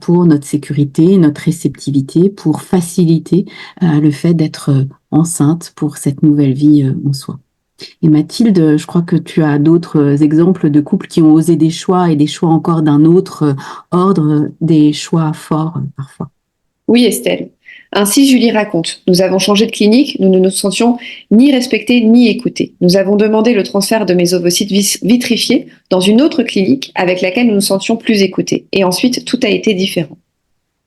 pour notre sécurité, notre réceptivité, pour faciliter le fait d'être enceinte pour cette nouvelle vie en soi. Et Mathilde, je crois que tu as d'autres exemples de couples qui ont osé des choix et des choix encore d'un autre ordre, des choix forts parfois. Oui, Estelle. Ainsi, Julie raconte, nous avons changé de clinique, nous ne nous sentions ni respectés ni écoutés. Nous avons demandé le transfert de mes ovocytes vitrifiés dans une autre clinique avec laquelle nous nous sentions plus écoutés. Et ensuite, tout a été différent.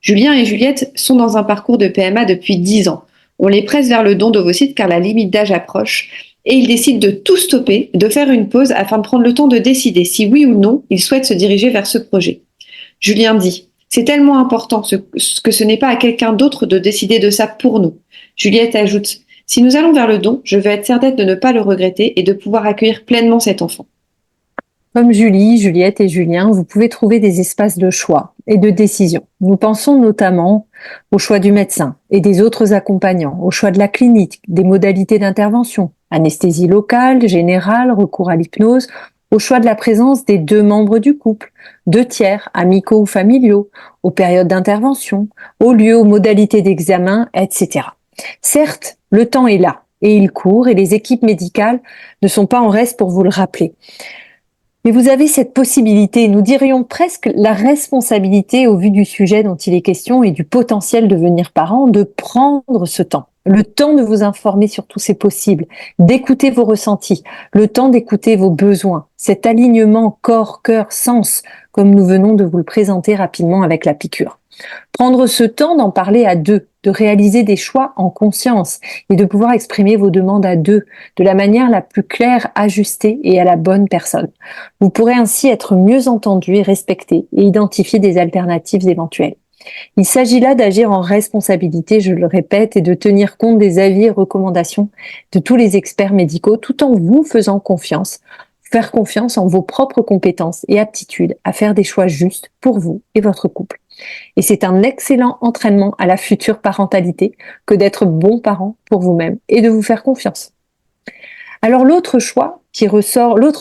Julien et Juliette sont dans un parcours de PMA depuis 10 ans. On les presse vers le don d'ovocytes car la limite d'âge approche et ils décident de tout stopper, de faire une pause afin de prendre le temps de décider si oui ou non ils souhaitent se diriger vers ce projet. Julien dit: c'est tellement important que ce n'est pas à quelqu'un d'autre de décider de ça pour nous. Juliette ajoute: si nous allons vers le don, je veux être certaine de ne pas le regretter et de pouvoir accueillir pleinement cet enfant. Comme Julie, Juliette et Julien, vous pouvez trouver des espaces de choix et de décision. Nous pensons notamment au choix du médecin et des autres accompagnants, au choix de la clinique, des modalités d'intervention, anesthésie locale, générale, recours à l'hypnose, au choix de la présence des 2 membres du couple, 2 tiers, amicaux ou familiaux, aux périodes d'intervention, aux lieux, aux modalités d'examen, etc. Certes, le temps est là et il court et les équipes médicales ne sont pas en reste pour vous le rappeler. Mais vous avez cette possibilité, nous dirions presque la responsabilité au vu du sujet dont il est question et du potentiel de devenir parent, de prendre ce temps. Le temps de vous informer sur tous ces possibles, d'écouter vos ressentis, le temps d'écouter vos besoins, cet alignement corps, cœur, sens, comme nous venons de vous le présenter rapidement avec la piqûre. Prendre ce temps d'en parler à 2, de réaliser des choix en conscience et de pouvoir exprimer vos demandes à 2 de la manière la plus claire, ajustée et à la bonne personne. Vous pourrez ainsi être mieux entendu et respecté et identifier des alternatives éventuelles. Il s'agit là d'agir en responsabilité, je le répète, et de tenir compte des avis et recommandations de tous les experts médicaux tout en vous faisant confiance. Faire confiance en vos propres compétences et aptitudes à faire des choix justes pour vous et votre couple. Et c'est un excellent entraînement à la future parentalité que d'être bon parent pour vous-même et de vous faire confiance. Alors l'autre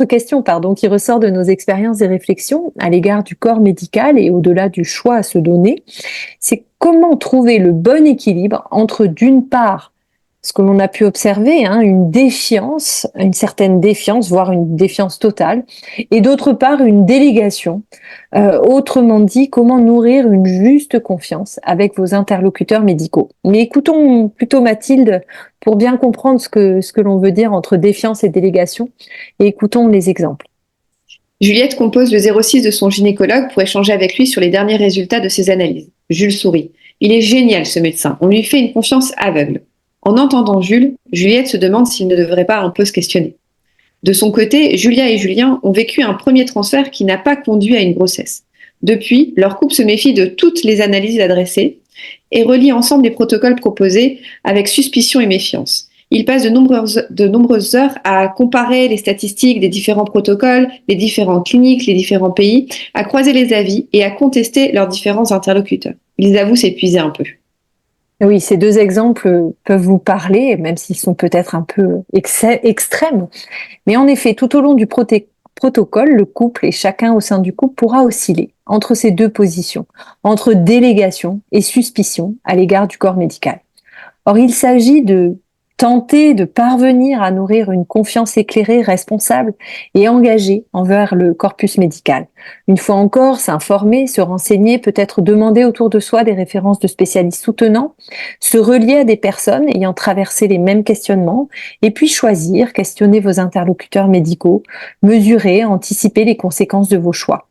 question qui ressort de nos expériences et réflexions à l'égard du corps médical et au-delà du choix à se donner, c'est comment trouver le bon équilibre entre d'une part ce que l'on a pu observer, une défiance, une certaine défiance, voire une défiance totale, et d'autre part une délégation. Autrement dit, comment nourrir une juste confiance avec vos interlocuteurs médicaux. Mais écoutons plutôt Mathilde pour bien comprendre ce que l'on veut dire entre défiance et délégation, et écoutons les exemples. Juliette compose le 06 de son gynécologue pour échanger avec lui sur les derniers résultats de ses analyses. Jules sourit. Il est génial ce médecin, on lui fait une confiance aveugle. En entendant Jules, Juliette se demande s'il ne devrait pas un peu se questionner. De son côté, Julia et Julien ont vécu un premier transfert qui n'a pas conduit à une grossesse. Depuis, leur couple se méfie de toutes les analyses adressées et relie ensemble les protocoles proposés avec suspicion et méfiance. Ils passent de nombreuses heures à comparer les statistiques des différents protocoles, les différentes cliniques, les différents pays, à croiser les avis et à contester leurs différents interlocuteurs. Ils avouent s'épuiser un peu. Oui, ces 2 exemples peuvent vous parler, même s'ils sont peut-être un peu extrêmes. Mais en effet, tout au long du protocole, le couple et chacun au sein du couple pourra osciller entre ces 2 positions, entre délégation et suspicion à l'égard du corps médical. Or, il s'agit de tenter de parvenir à nourrir une confiance éclairée, responsable et engagée envers le corpus médical. Une fois encore, s'informer, se renseigner, peut-être demander autour de soi des références de spécialistes soutenants, se relier à des personnes ayant traversé les mêmes questionnements, et puis choisir, questionner vos interlocuteurs médicaux, mesurer, anticiper les conséquences de vos choix.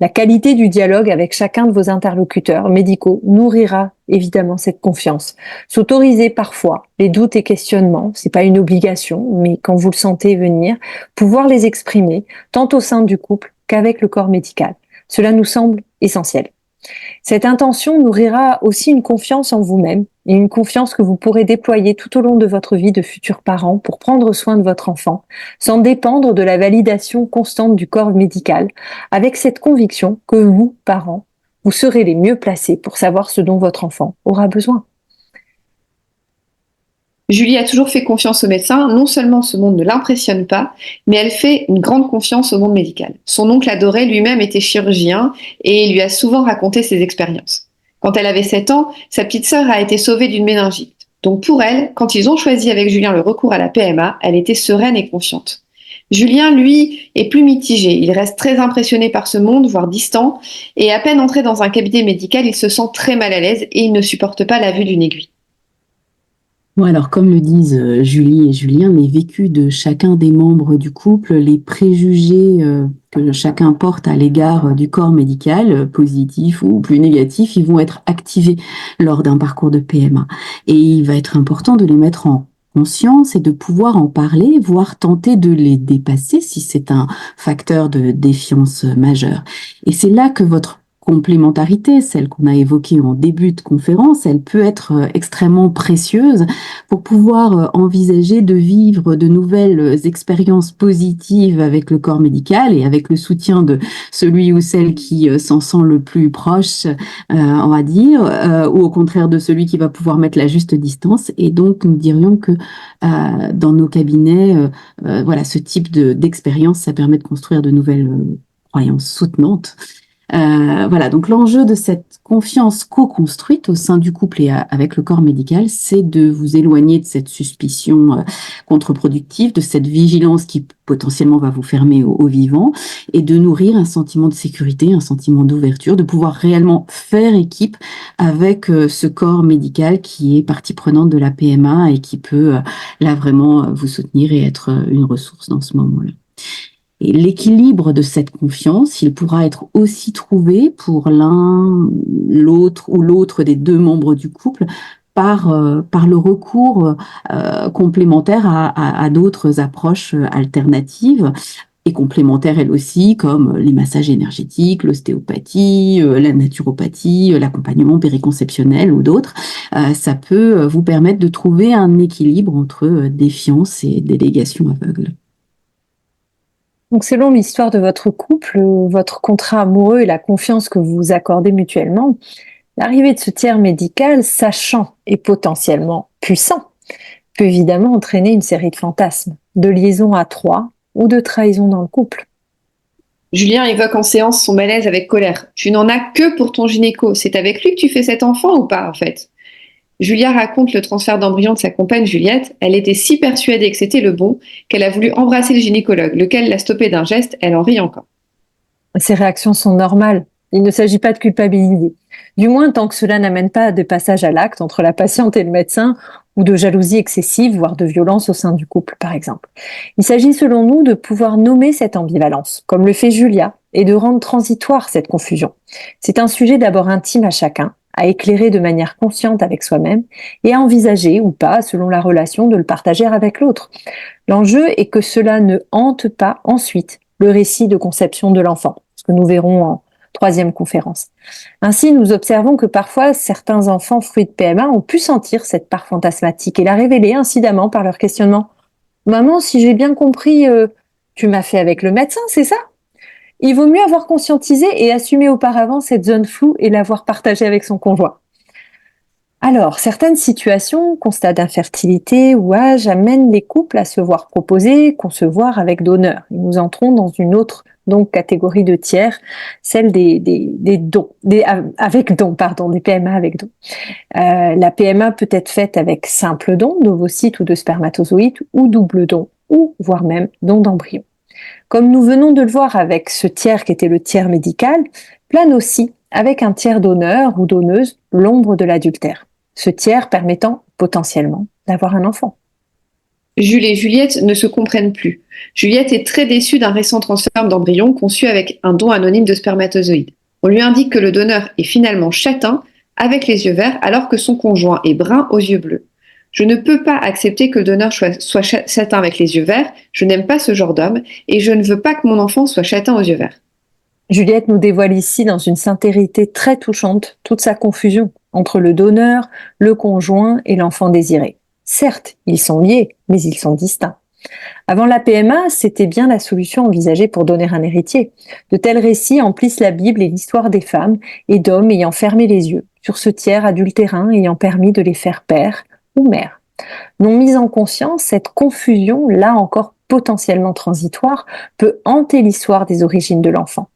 La qualité du dialogue avec chacun de vos interlocuteurs médicaux nourrira évidemment cette confiance. S'autoriser parfois les doutes et questionnements, c'est pas une obligation, mais quand vous le sentez venir, pouvoir les exprimer tant au sein du couple qu'avec le corps médical. Cela nous semble essentiel. Cette intention nourrira aussi une confiance en vous-même et une confiance que vous pourrez déployer tout au long de votre vie de futurs parents pour prendre soin de votre enfant, sans dépendre de la validation constante du corps médical, avec cette conviction que vous, parents, vous serez les mieux placés pour savoir ce dont votre enfant aura besoin. Julie a toujours fait confiance aux médecins. Non seulement ce monde ne l'impressionne pas, mais elle fait une grande confiance au monde médical. Son oncle adoré lui-même était chirurgien et il lui a souvent raconté ses expériences. Quand elle avait 7 ans, sa petite sœur a été sauvée d'une méningite. Donc pour elle, quand ils ont choisi avec Julien le recours à la PMA, elle était sereine et confiante. Julien, lui, est plus mitigé. Il reste très impressionné par ce monde, voire distant, et à peine entré dans un cabinet médical, il se sent très mal à l'aise et il ne supporte pas la vue d'une aiguille. Bon, alors, comme le disent Julie et Julien, les vécus de chacun des membres du couple, les préjugés que chacun porte à l'égard du corps médical, positif ou plus négatif, ils vont être activés lors d'un parcours de PMA. Et il va être important de les mettre en conscience et de pouvoir en parler, voire tenter de les dépasser si c'est un facteur de défiance majeur. Et c'est là que votre complémentarité, celle qu'on a évoquée en début de conférence, elle peut être extrêmement précieuse pour pouvoir envisager de vivre de nouvelles expériences positives avec le corps médical et avec le soutien de celui ou celle qui s'en sent le plus proche, on va dire, ou au contraire de celui qui va pouvoir mettre la juste distance. Et donc, nous dirions que dans nos cabinets, voilà, ce type d'expérience, ça permet de construire de nouvelles croyances soutenantes. Voilà, donc l'enjeu de cette confiance co-construite au sein du couple et avec le corps médical, c'est de vous éloigner de cette suspicion contre-productive, de cette vigilance qui potentiellement va vous fermer au vivant, et de nourrir un sentiment de sécurité, un sentiment d'ouverture, de pouvoir réellement faire équipe avec ce corps médical qui est partie prenante de la PMA et qui peut là vraiment vous soutenir et être une ressource dans ce moment-là. Et l'équilibre de cette confiance, il pourra être aussi trouvé pour l'un, l'autre ou l'autre des deux membres du couple par le recours complémentaire à d'autres approches alternatives et complémentaires elles aussi, comme les massages énergétiques, l'ostéopathie, la naturopathie, l'accompagnement périconceptionnel ou d'autres. Ça peut vous permettre de trouver un équilibre entre défiance et délégation aveugle. Donc, selon l'histoire de votre couple, votre contrat amoureux et la confiance que vous vous accordez mutuellement, l'arrivée de ce tiers médical, sachant et potentiellement puissant, peut évidemment entraîner une série de fantasmes, de liaisons à trois ou de trahisons dans le couple. Julien évoque en séance son malaise avec colère. Tu n'en as que pour ton gynéco. C'est avec lui que tu fais cet enfant ou pas, en fait? Julia raconte le transfert d'embryon de sa compagne Juliette. Elle était si persuadée que c'était le bon qu'elle a voulu embrasser le gynécologue, lequel l'a stoppée d'un geste. Elle en rit encore. Ces réactions sont normales. Il ne s'agit pas de culpabiliser. Du moins, tant que cela n'amène pas à des passages à l'acte entre la patiente et le médecin, ou de jalousie excessive, voire de violence au sein du couple, par exemple. Il s'agit, selon nous, de pouvoir nommer cette ambivalence, comme le fait Julia, et de rendre transitoire cette confusion. C'est un sujet d'abord intime à chacun, à éclairer de manière consciente avec soi-même et à envisager ou pas, selon la relation, de le partager avec l'autre. L'enjeu est que cela ne hante pas ensuite le récit de conception de l'enfant, ce que nous verrons en troisième conférence. Ainsi, nous observons que parfois, certains enfants fruits de PMA ont pu sentir cette part fantasmatique et la révéler incidemment par leur questionnement. « Maman, si j'ai bien compris, tu m'as fait avec le médecin, c'est ça ?» Il vaut mieux avoir conscientisé et assumé auparavant cette zone floue et l'avoir partagée avec son conjoint. Alors, certaines situations, constats d'infertilité ou âge, amènent les couples à se voir proposer, concevoir avec donneur. Et nous entrons dans une autre donc catégorie de tiers, celle des dons, avec dons, pardon, des PMA avec dons. La PMA peut être faite avec simple don d'ovocytes ou de spermatozoïdes ou double don, ou voire même don d'embryon. Comme nous venons de le voir avec ce tiers qui était le tiers médical, plane aussi avec un tiers donneur ou donneuse l'ombre de l'adultère, ce tiers permettant potentiellement d'avoir un enfant. Jules et Juliette ne se comprennent plus. Juliette est très déçue d'un récent transfert d'embryon conçu avec un don anonyme de spermatozoïdes. On lui indique que le donneur est finalement châtain avec les yeux verts alors que son conjoint est brun aux yeux bleus. Je ne peux pas accepter que le donneur soit châtain avec les yeux verts, je n'aime pas ce genre d'homme et je ne veux pas que mon enfant soit châtain aux yeux verts. Juliette nous dévoile ici dans une sincérité très touchante toute sa confusion entre le donneur, le conjoint et l'enfant désiré. Certes, ils sont liés, mais ils sont distincts. Avant la PMA, c'était bien la solution envisagée pour donner un héritier. De tels récits emplissent la Bible et l'histoire des femmes et d'hommes ayant fermé les yeux sur ce tiers adultérin ayant permis de les faire père ou mère. Non mise en conscience, cette confusion, là encore potentiellement transitoire, peut hanter l'histoire des origines de l'enfant.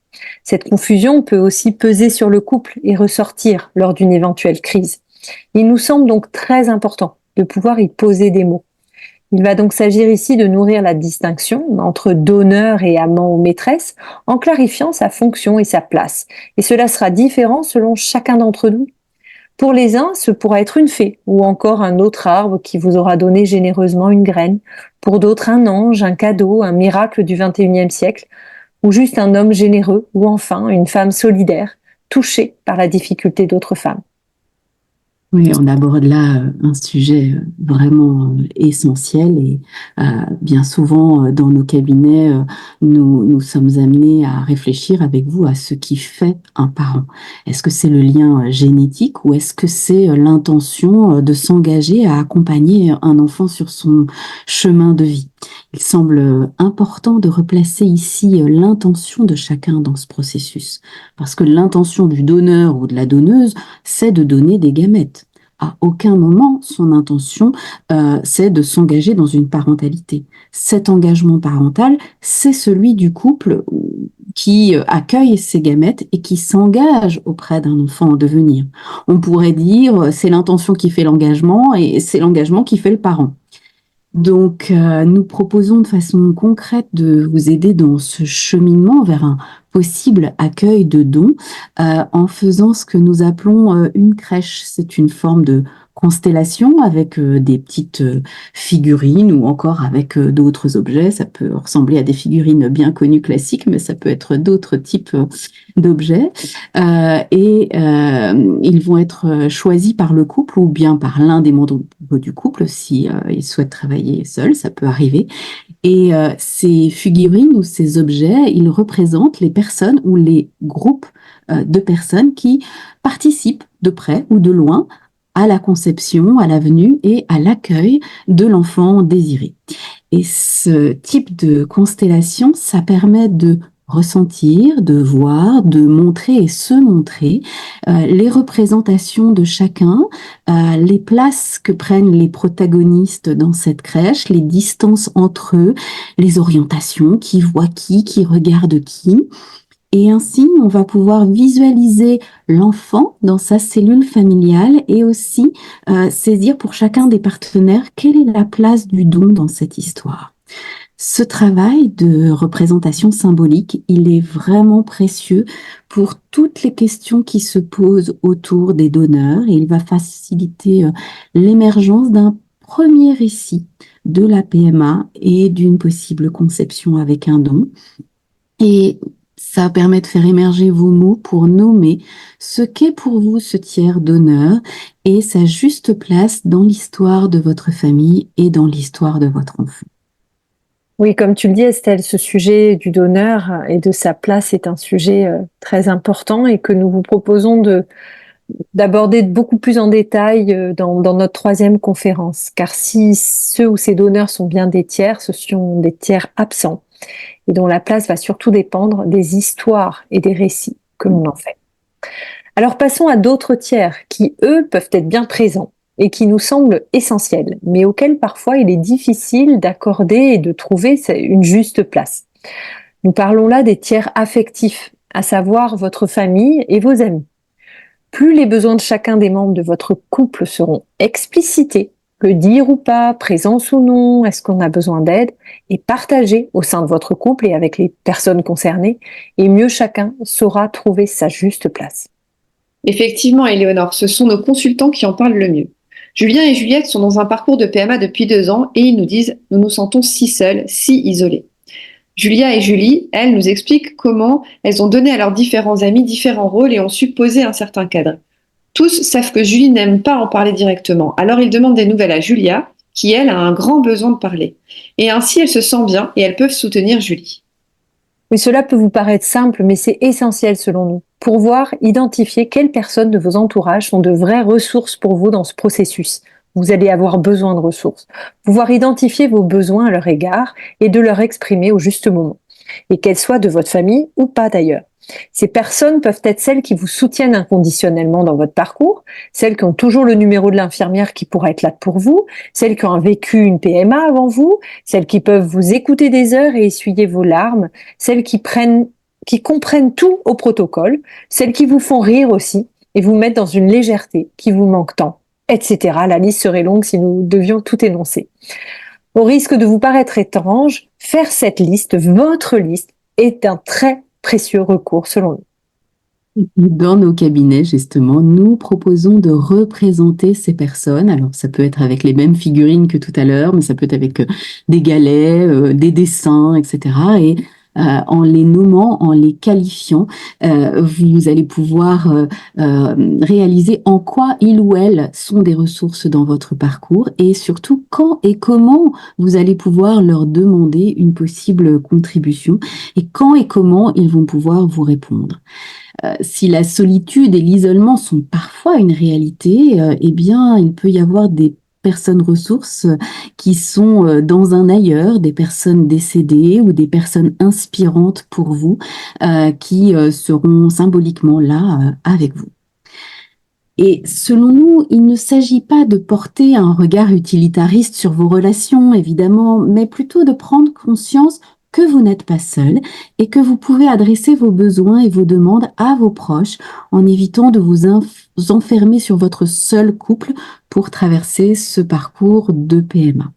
Cette confusion peut aussi peser sur le couple et ressortir lors d'une éventuelle crise. Il nous semble donc très important de pouvoir y poser des mots. Il va donc s'agir ici de nourrir la distinction entre donneur et amant ou maîtresse en clarifiant sa fonction et sa place. Et cela sera différent selon chacun d'entre nous. Pour les uns, ce pourra être une fée ou encore un autre arbre qui vous aura donné généreusement une graine. Pour d'autres, un ange, un cadeau, un miracle du XXIe siècle ou juste un homme généreux ou enfin une femme solidaire touchée par la difficulté d'autres femmes. Oui, on aborde là un sujet vraiment essentiel et bien souvent dans nos cabinets, nous sommes amenés à réfléchir avec vous à ce qui fait un parent. Est-ce que c'est le lien génétique ou est-ce que c'est l'intention de s'engager à accompagner un enfant sur son chemin de vie? Il semble important de replacer ici l'intention de chacun dans ce processus, parce que l'intention du donneur ou de la donneuse, c'est de donner des gamètes. À aucun moment, son intention, c'est de s'engager dans une parentalité. Cet engagement parental, c'est celui du couple qui accueille ces gamètes et qui s'engage auprès d'un enfant en devenir. On pourrait dire, c'est l'intention qui fait l'engagement et c'est l'engagement qui fait le parent. Donc, nous proposons de façon concrète de vous aider dans ce cheminement vers un possible accueil de dons en faisant ce que nous appelons une crèche. C'est une forme de constellation avec des petites figurines ou encore avec d'autres objets. Ça peut ressembler à des figurines bien connues classiques, mais ça peut être d'autres types d'objets. Ils vont être choisis par le couple ou bien par l'un des membres du couple si ils souhaitent travailler seuls, ça peut arriver. Et ces figurines ou ces objets, ils représentent les personnes ou les groupes de personnes qui participent de près ou de loin à la conception, à la venue et à l'accueil de l'enfant désiré. Et ce type de constellation, ça permet de ressentir, de voir, de montrer et se montrer les représentations de chacun, les places que prennent les protagonistes dans cette crèche, les distances entre eux, les orientations, qui voit qui regarde qui. Et ainsi, on va pouvoir visualiser l'enfant dans sa cellule familiale et aussi saisir pour chacun des partenaires quelle est la place du don dans cette histoire. Ce travail de représentation symbolique, il est vraiment précieux pour toutes les questions qui se posent autour des donneurs et il va faciliter l'émergence d'un premier récit de la PMA et d'une possible conception avec un don. Et ça permet de faire émerger vos mots pour nommer ce qu'est pour vous ce tiers donneur et sa juste place dans l'histoire de votre famille et dans l'histoire de votre enfant. Oui, comme tu le dis, Estelle, ce sujet du donneur et de sa place est un sujet très important et que nous vous proposons d'aborder beaucoup plus en détail dans notre troisième conférence. Car si ceux ou ces donneurs sont bien des tiers, ce sont des tiers absents et dont la place va surtout dépendre des histoires et des récits que l'on en fait. Alors passons à d'autres tiers qui, eux, peuvent être bien présents et qui nous semblent essentiels, mais auxquels parfois il est difficile d'accorder et de trouver une juste place. Nous parlons là des tiers affectifs, à savoir votre famille et vos amis. Plus les besoins de chacun des membres de votre couple seront explicités, le dire ou pas, présence ou non, est-ce qu'on a besoin d'aide, et partagés au sein de votre couple et avec les personnes concernées, et mieux chacun saura trouver sa juste place. Effectivement, Éléonore, ce sont nos consultants qui en parlent le mieux. Julien et Juliette sont dans un parcours de PMA depuis 2 ans et ils nous disent « Nous nous sentons si seuls, si isolés ». Julia et Julie, elles, nous expliquent comment elles ont donné à leurs différents amis différents rôles et ont su poser un certain cadre. Tous savent que Julie n'aime pas en parler directement, alors ils demandent des nouvelles à Julia, qui, elle, a un grand besoin de parler. Et ainsi, elle se sent bien et elles peuvent soutenir Julie. Oui, cela peut vous paraître simple, mais c'est essentiel selon nous, pour voir, identifier quelles personnes de vos entourages sont de vraies ressources pour vous dans ce processus. Vous allez avoir besoin de ressources. Pouvoir identifier vos besoins à leur égard et de leur exprimer au juste moment. Et qu'elles soient de votre famille ou pas d'ailleurs. Ces personnes peuvent être celles qui vous soutiennent inconditionnellement dans votre parcours, celles qui ont toujours le numéro de l'infirmière qui pourra être là pour vous, celles qui ont vécu une PMA avant vous, celles qui peuvent vous écouter des heures et essuyer vos larmes, celles qui comprennent tout au protocole, celles qui vous font rire aussi et vous mettent dans une légèreté qui vous manque tant, etc. La liste serait longue si nous devions tout énoncer. Au risque de vous paraître étrange, faire cette liste, votre liste, est un très précieux recours selon nous. Dans nos cabinets, justement, nous proposons de représenter ces personnes. Alors, ça peut être avec les mêmes figurines que tout à l'heure, mais ça peut être avec des galets, des dessins, etc. Et en les nommant, en les qualifiant, vous allez pouvoir réaliser en quoi ils ou elles sont des ressources dans votre parcours et surtout quand et comment vous allez pouvoir leur demander une possible contribution et quand et comment ils vont pouvoir vous répondre. Si la solitude et l'isolement sont parfois une réalité, eh bien, il peut y avoir des personnes ressources qui sont dans un ailleurs, des personnes décédées ou des personnes inspirantes pour vous qui seront symboliquement là avec vous. Et selon nous, il ne s'agit pas de porter un regard utilitariste sur vos relations, évidemment, mais plutôt de prendre conscience que vous n'êtes pas seul et que vous pouvez adresser vos besoins et vos demandes à vos proches en évitant de vous enfermer sur votre seul couple pour traverser ce parcours de PMA.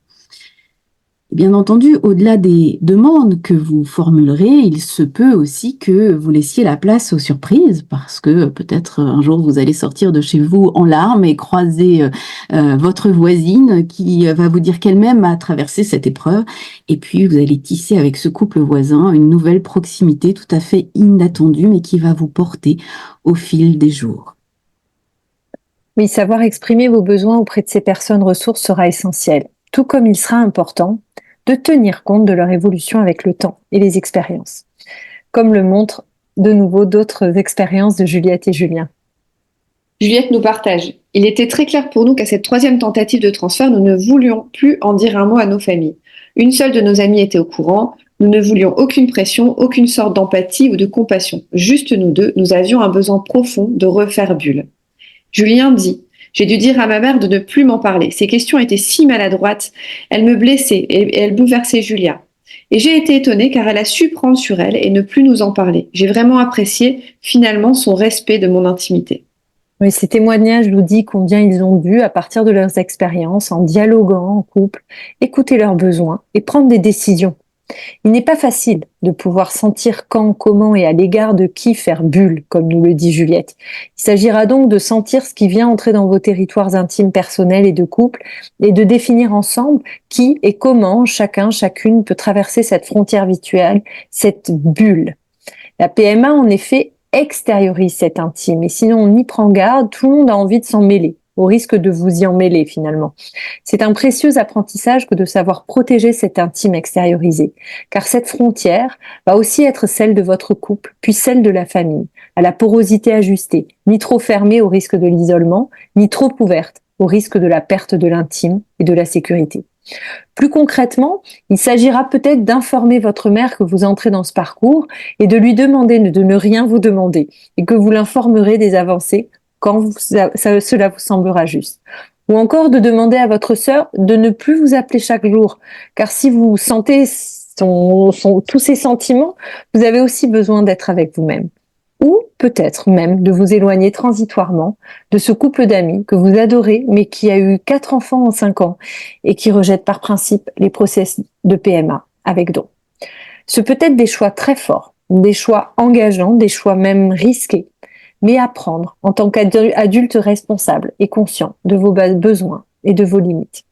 Bien entendu, au-delà des demandes que vous formulerez, il se peut aussi que vous laissiez la place aux surprises parce que peut-être un jour vous allez sortir de chez vous en larmes et croiser votre voisine qui va vous dire qu'elle-même a traversé cette épreuve et puis vous allez tisser avec ce couple voisin une nouvelle proximité tout à fait inattendue mais qui va vous porter au fil des jours. Oui, savoir exprimer vos besoins auprès de ces personnes ressources sera essentiel, tout comme il sera important de tenir compte de leur évolution avec le temps et les expériences, comme le montrent de nouveau d'autres expériences de Juliette et Julien. Juliette nous partage. Il était très clair pour nous qu'à cette 3e tentative de transfert, nous ne voulions plus en dire un mot à nos familles. Une seule de nos amies était au courant. Nous ne voulions aucune pression, aucune sorte d'empathie ou de compassion. Juste nous deux, nous avions un besoin profond de refaire bulle. Julien dit: j'ai dû dire à ma mère de ne plus m'en parler. Ces questions étaient si maladroites, elles me blessaient et elles bouleversaient Julia. Et j'ai été étonnée car elle a su prendre sur elle et ne plus nous en parler. J'ai vraiment apprécié finalement son respect de mon intimité. Oui, ces témoignages nous disent combien ils ont dû, à partir de leurs expériences, en dialoguant en couple, écouter leurs besoins et prendre des décisions. Il n'est pas facile de pouvoir sentir quand, comment et à l'égard de qui faire bulle, comme nous le dit Juliette. Il s'agira donc de sentir ce qui vient entrer dans vos territoires intimes, personnels et de couple, et de définir ensemble qui et comment chacun, chacune peut traverser cette frontière virtuelle, cette bulle. La PMA, en effet, extériorise cet intime, et sinon on y prend garde, tout le monde a envie de s'en mêler, au risque de vous y emmêler finalement. C'est un précieux apprentissage que de savoir protéger cet intime extériorisé, car cette frontière va aussi être celle de votre couple, puis celle de la famille, à la porosité ajustée, ni trop fermée au risque de l'isolement, ni trop ouverte au risque de la perte de l'intime et de la sécurité. Plus concrètement, il s'agira peut-être d'informer votre mère que vous entrez dans ce parcours et de lui demander de ne rien vous demander et que vous l'informerez des avancées quand cela vous semblera juste. Ou encore de demander à votre sœur de ne plus vous appeler chaque jour, car si vous sentez tous ces sentiments, vous avez aussi besoin d'être avec vous-même. Ou peut-être même de vous éloigner transitoirement de ce couple d'amis que vous adorez, mais qui a eu 4 enfants en 5 ans et qui rejette par principe les process de PMA avec don. Ce peut être des choix très forts, des choix engageants, des choix même risqués, mais à prendre en tant qu'adulte responsable et conscient de vos besoins et de vos limites.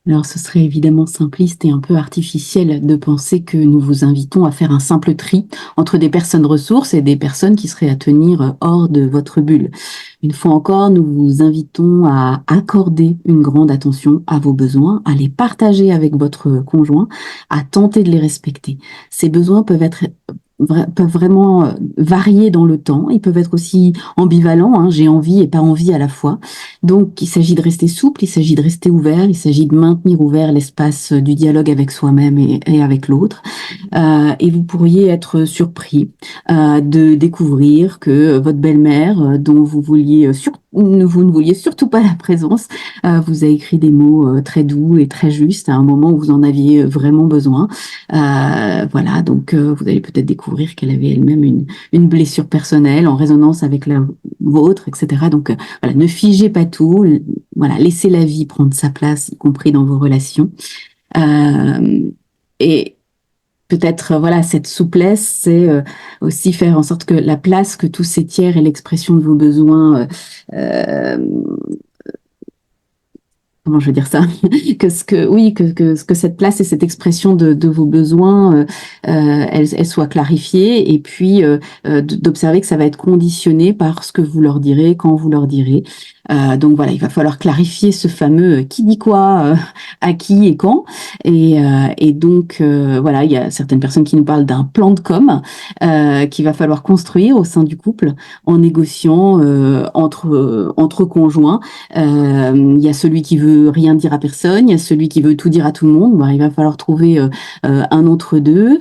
Alors, ce serait évidemment simpliste et un peu artificiel de penser que nous vous invitons à faire un simple tri entre des personnes ressources et des personnes qui seraient à tenir hors de votre bulle. Une fois encore, nous vous invitons à accorder une grande attention à vos besoins, à les partager avec votre conjoint, à tenter de les respecter. Ces besoins peuvent vraiment varier dans le temps. Ils peuvent être aussi ambivalents, hein, j'ai envie et pas envie à la fois. Donc, il s'agit de rester souple, il s'agit de rester ouvert, il s'agit de maintenir ouvert l'espace du dialogue avec soi-même et avec l'autre. Et vous pourriez être surpris de découvrir que votre belle-mère, dont vous ne vouliez surtout pas la présence, vous a écrit des mots très doux et très justes à un moment où vous en aviez vraiment besoin. Voilà, donc vous allez peut-être découvrir qu'elle avait elle-même une blessure personnelle en résonance avec la vôtre, etc. Donc voilà, ne figez pas tout, voilà, laissez la vie prendre sa place, y compris dans vos relations. Et peut-être, voilà, cette souplesse, c'est aussi faire en sorte que la place que tous ces tiers et l'expression de vos besoins comment je veux dire ça, que cette place et cette expression de vos besoins, elle soit clarifiée, et puis d'observer que ça va être conditionné par ce que vous leur direz, quand vous leur direz. Donc voilà, il va falloir clarifier ce fameux qui dit quoi, à qui et quand. Et donc voilà, il y a certaines personnes qui nous parlent d'un plan de com qu'il va falloir construire au sein du couple en négociant entre conjoints. Il y a celui qui veut rien dire à personne, il y a celui qui veut tout dire à tout le monde. Bon, il va falloir trouver un entre deux,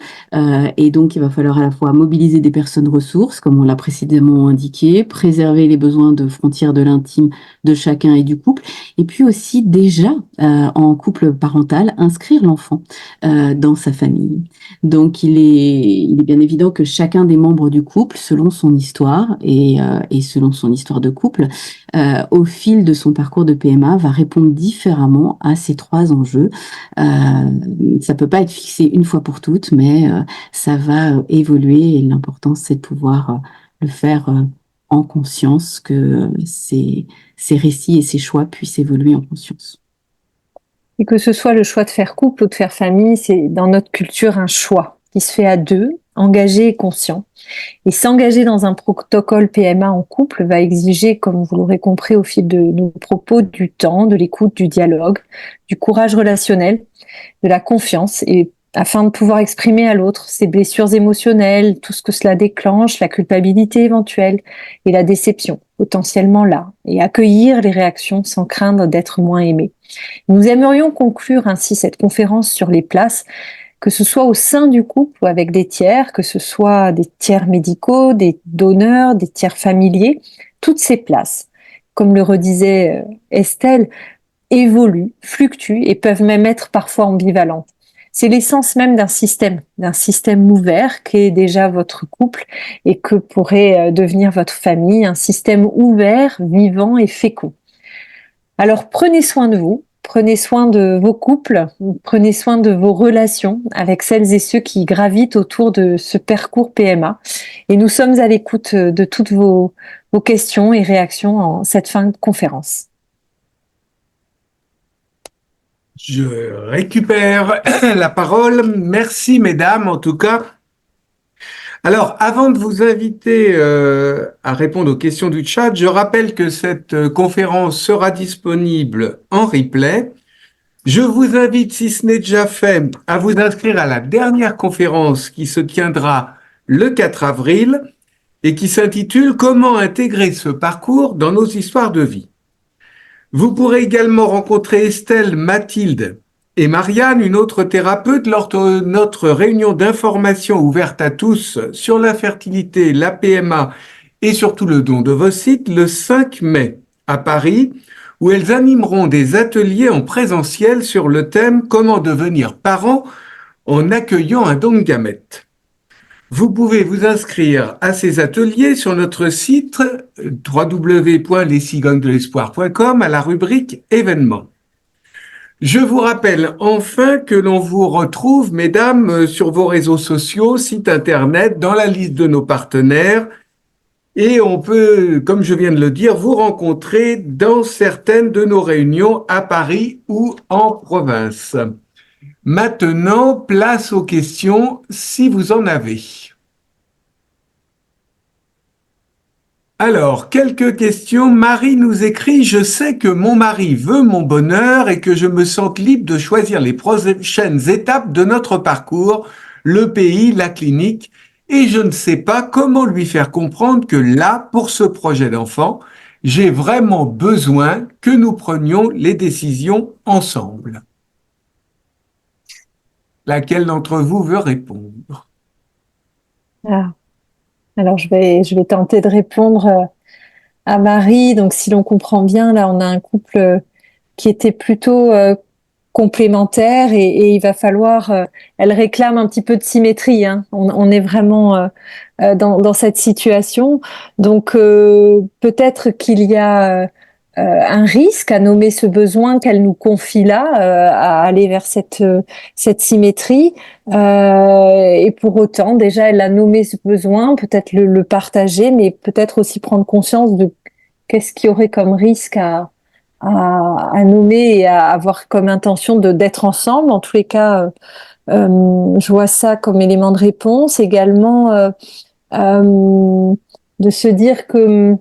et donc il va falloir à la fois mobiliser des personnes ressources, comme on l'a précédemment indiqué, préserver les besoins de frontières de l'intime de chacun et du couple, et puis aussi déjà en couple parental, inscrire l'enfant dans sa famille. Donc il est bien évident que chacun des membres du couple, selon son histoire et selon son histoire de couple, au fil de son parcours de PMA, va répondre différemment à ces 3 enjeux. Ça peut pas être fixé une fois pour toutes, mais ça va évoluer, et l'important, c'est de pouvoir le faire en conscience, que ces récits et ces choix puissent évoluer en conscience. Et que ce soit le choix de faire couple ou de faire famille, c'est dans notre culture un choix qui se fait à 2, engagé et conscient. Et s'engager dans un protocole PMA en couple va exiger, comme vous l'aurez compris au fil de nos propos, du temps, de l'écoute, du dialogue, du courage relationnel, de la confiance, et afin de pouvoir exprimer à l'autre ses blessures émotionnelles, tout ce que cela déclenche, la culpabilité éventuelle et la déception potentiellement là, et accueillir les réactions sans craindre d'être moins aimé. Nous aimerions conclure ainsi cette conférence sur les places, que ce soit au sein du couple ou avec des tiers, que ce soit des tiers médicaux, des donneurs, des tiers familiers, toutes ces places, comme le redisait Estelle, évoluent, fluctuent et peuvent même être parfois ambivalentes. C'est l'essence même d'un système ouvert qui est déjà votre couple et que pourrait devenir votre famille, un système ouvert, vivant et fécond. Alors prenez soin de vous, prenez soin de vos couples, prenez soin de vos relations avec celles et ceux qui gravitent autour de ce parcours PMA. Et nous sommes à l'écoute de toutes vos questions et réactions en cette fin de conférence. Je récupère la parole. Merci, mesdames, en tout cas. Alors, avant de vous inviter à répondre aux questions du chat, je rappelle que cette conférence sera disponible en replay. Je vous invite, si ce n'est déjà fait, à vous inscrire à la dernière conférence qui se tiendra le 4 avril et qui s'intitule « Comment intégrer ce parcours dans nos histoires de vie ». Vous pourrez également rencontrer Estelle, Mathilde et Marianne, une autre thérapeute, lors de notre réunion d'information ouverte à tous sur la fertilité, la PMA et surtout le don d'ovocytes le 5 mai à Paris, où elles animeront des ateliers en présentiel sur le thème « Comment devenir parent en accueillant un don de gamètes. Vous pouvez vous inscrire à ces ateliers sur notre site www.lescigognesdelespoir.com à la rubrique événements. Je vous rappelle enfin que l'on vous retrouve, mesdames, sur vos réseaux sociaux, site internet, dans la liste de nos partenaires. Et on peut, comme je viens de le dire, vous rencontrer dans certaines de nos réunions à Paris ou en province. Maintenant, place aux questions si vous en avez. Alors, quelques questions. Marie nous écrit: je sais que mon mari veut mon bonheur et que je me sente libre de choisir les prochaines étapes de notre parcours, le pays, la clinique, et je ne sais pas comment lui faire comprendre que là, pour ce projet d'enfant, j'ai vraiment besoin que nous prenions les décisions ensemble. Laquelle d'entre vous veut répondre? Ah. Alors, je vais tenter de répondre à Marie. Donc, si l'on comprend bien, là, on a un couple qui était plutôt complémentaire et il va falloir, elle réclame un petit peu de symétrie, hein. On est vraiment dans cette situation. Donc, peut-être qu'il y a un risque à nommer ce besoin qu'elle nous confie là, à aller vers cette symétrie. Et pour autant, déjà, elle a nommé ce besoin, peut-être le partager, mais peut-être aussi prendre conscience de qu'est-ce qu'il y aurait comme risque à nommer et à avoir comme intention d'être ensemble. En tous les cas, je vois ça comme élément de réponse. Également, de se dire que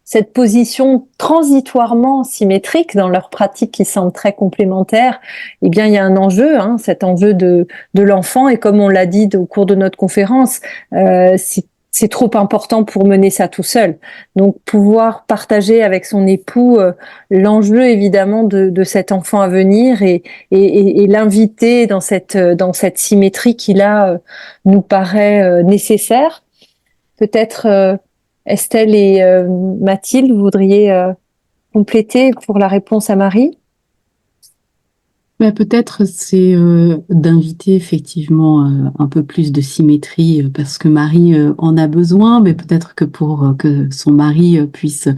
cette position transitoirement symétrique dans leur pratique qui semble très complémentaire, eh bien, il y a un enjeu, hein, cet enjeu de l'enfant. Et comme on l'a dit au cours de notre conférence, c'est trop important pour mener ça tout seul. Donc, pouvoir partager avec son époux l'enjeu, évidemment, de cet enfant à venir et l'inviter dans cette symétrie qui, là, nous paraît nécessaire. Peut-être... Estelle et Mathilde, vous voudriez compléter pour la réponse à Marie? Mais peut-être c'est d'inviter effectivement un peu plus de symétrie parce que Marie en a besoin, mais peut-être que pour que son mari puisse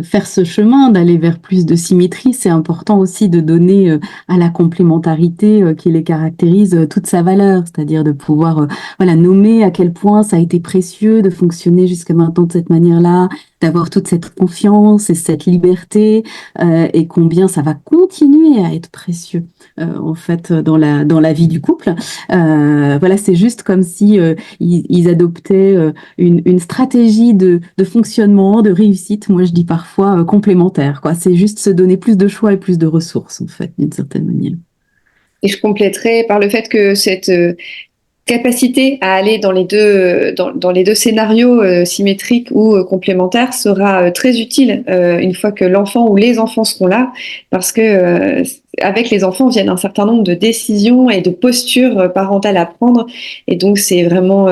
faire ce chemin, d'aller vers plus de symétrie, c'est important aussi de donner à la complémentarité qui les caractérise toute sa valeur, c'est-à-dire de pouvoir voilà, nommer à quel point ça a été précieux de fonctionner jusqu'à maintenant de cette manière-là, d'avoir toute cette confiance et cette liberté et combien ça va continuer à être précieux en fait dans la vie du couple. Voilà, c'est juste comme si ils adoptaient une stratégie de fonctionnement, de réussite. Moi, je dis parfois complémentaire, quoi. C'est juste se donner plus de choix et plus de ressources, en fait, d'une certaine manière. Et je compléterai par le fait que cette capacité à aller dans les deux scénarios symétriques ou complémentaires sera très utile une fois que l'enfant ou les enfants seront là, parce que avec les enfants viennent un certain nombre de décisions et de postures parentales à prendre, et donc c'est vraiment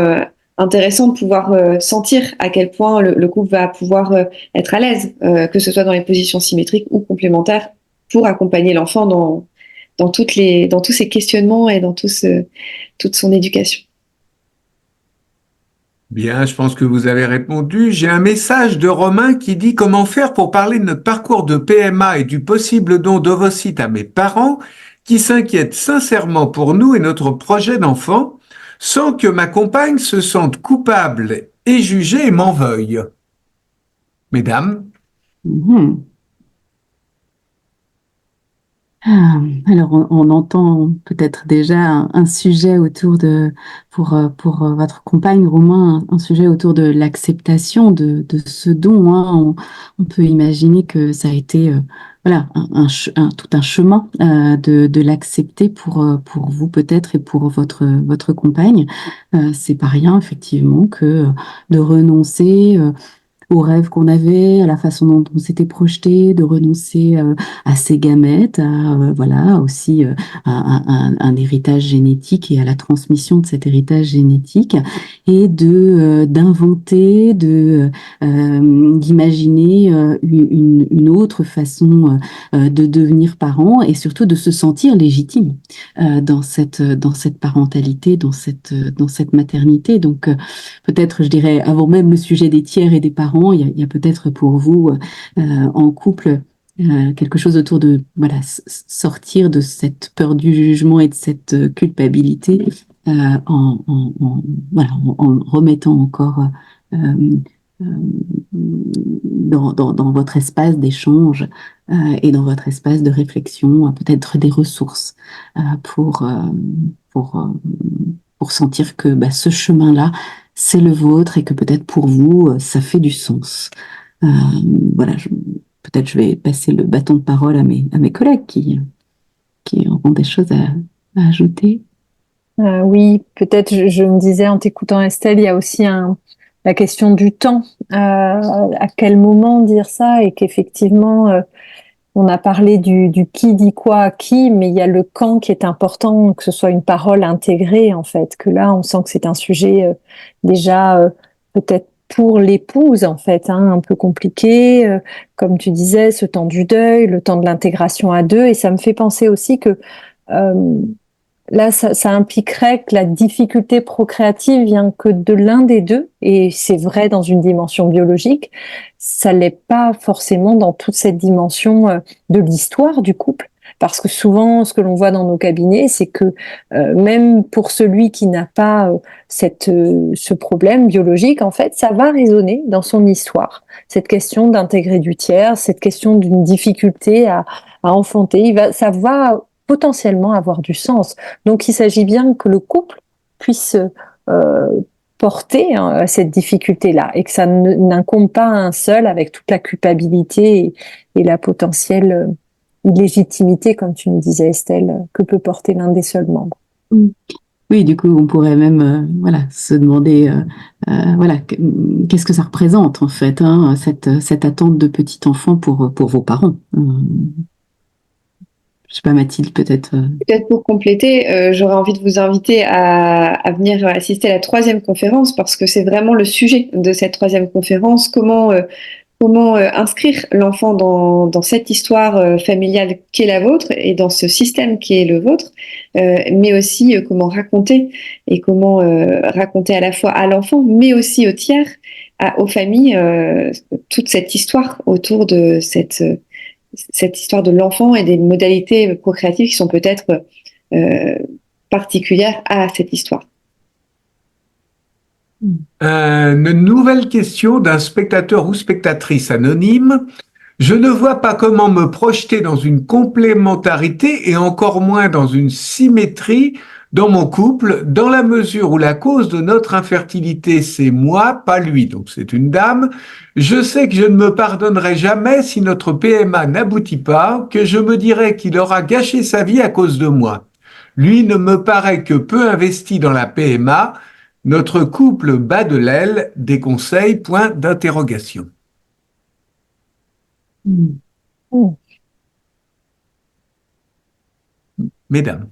intéressant de pouvoir sentir à quel point le couple va pouvoir être à l'aise, que ce soit dans les positions symétriques ou complémentaires, pour accompagner l'enfant dans tous ces questionnements et dans toute son éducation. Bien, je pense que vous avez répondu. J'ai un message de Romain qui dit: comment faire pour parler de notre parcours de PMA et du possible don d'ovocytes à mes parents qui s'inquiètent sincèrement pour nous et notre projet d'enfant sans que ma compagne se sente coupable et jugée et m'en veuille. Mesdames. Mmh. Alors, on entend peut-être déjà un sujet autour pour votre compagne, Romain, un sujet autour de l'acceptation de ce don, hein. On peut imaginer que ça a été voilà, tout un chemin de l'accepter pour vous peut-être et pour votre compagne. C'est pas rien, effectivement, que de renoncer aux rêves qu'on avait, à la façon dont on s'était projeté, de renoncer à ses gamètes, voilà aussi un héritage génétique et à la transmission de cet héritage génétique, et d'inventer, d'imaginer une autre façon de devenir parent, et surtout de se sentir légitime dans cette parentalité, dans cette maternité. Donc peut-être, je dirais, avant même le sujet des tiers et des parents, il y a peut-être pour vous en couple quelque chose autour de voilà, sortir de cette peur du jugement et de cette culpabilité voilà, en remettant encore euh, dans votre espace d'échange et dans votre espace de réflexion peut-être des ressources pour, pour, euh, pour sentir que ce chemin-là, c'est le vôtre et que peut-être pour vous, ça fait du sens. Voilà, peut-être je vais passer le bâton de parole à mes collègues qui auront des choses à ajouter. Oui, peut-être je me disais en t'écoutant Estelle, il y a aussi la question du temps. À quel moment dire ça et qu'effectivement, on a parlé du qui dit quoi à qui, mais il y a le quand qui est important, que ce soit une parole intégrée en fait, que là on sent que c'est un sujet déjà peut-être pour l'épouse en fait, hein, un peu compliqué, comme tu disais, ce temps du deuil, le temps de l'intégration à deux, et ça me fait penser aussi que euh, là, ça impliquerait que la difficulté procréative vient que de l'un des deux, et c'est vrai dans une dimension biologique, ça l'est pas forcément dans toute cette dimension de l'histoire du couple, parce que souvent, ce que l'on voit dans nos cabinets, c'est que même pour celui qui n'a pas ce problème biologique, en fait, ça va résonner dans son histoire. Cette question d'intégrer du tiers, cette question d'une difficulté à enfanter, ça va potentiellement avoir du sens. Donc, il s'agit bien que le couple puisse euh, porter cette difficulté-là et que ça n'incombe pas à un seul avec toute la culpabilité et la potentielle illégitimité, comme tu nous disais, Estelle, que peut porter l'un des seuls membres. Oui, du coup, on pourrait même voilà, se demander voilà, qu'est-ce que ça représente en fait, hein, cette attente de petit enfant pour vos parents. Je sais pas, Mathilde, peut-être. Peut-être pour compléter, j'aurais envie de vous inviter à venir assister à la troisième conférence parce que c'est vraiment le sujet de cette troisième conférence. Comment inscrire l'enfant dans cette histoire familiale qui est la vôtre et dans ce système qui est le vôtre, mais aussi comment raconter et comment raconter à la fois à l'enfant, mais aussi aux tiers, aux familles, toute cette histoire autour de cette histoire de l'enfant et des modalités procréatives qui sont peut-être particulières à cette histoire. Une nouvelle question d'un spectateur ou spectatrice anonyme. Je ne vois pas comment me projeter dans une complémentarité et encore moins dans une symétrie dans mon couple, dans la mesure où la cause de notre infertilité, c'est moi, pas lui. Donc c'est une dame. Je sais que je ne me pardonnerai jamais si notre PMA n'aboutit pas, que je me dirai qu'il aura gâché sa vie à cause de moi. Lui ne me paraît que peu investi dans la PMA. Notre couple bat de l'aile, des conseils, point d'interrogation. Mesdames.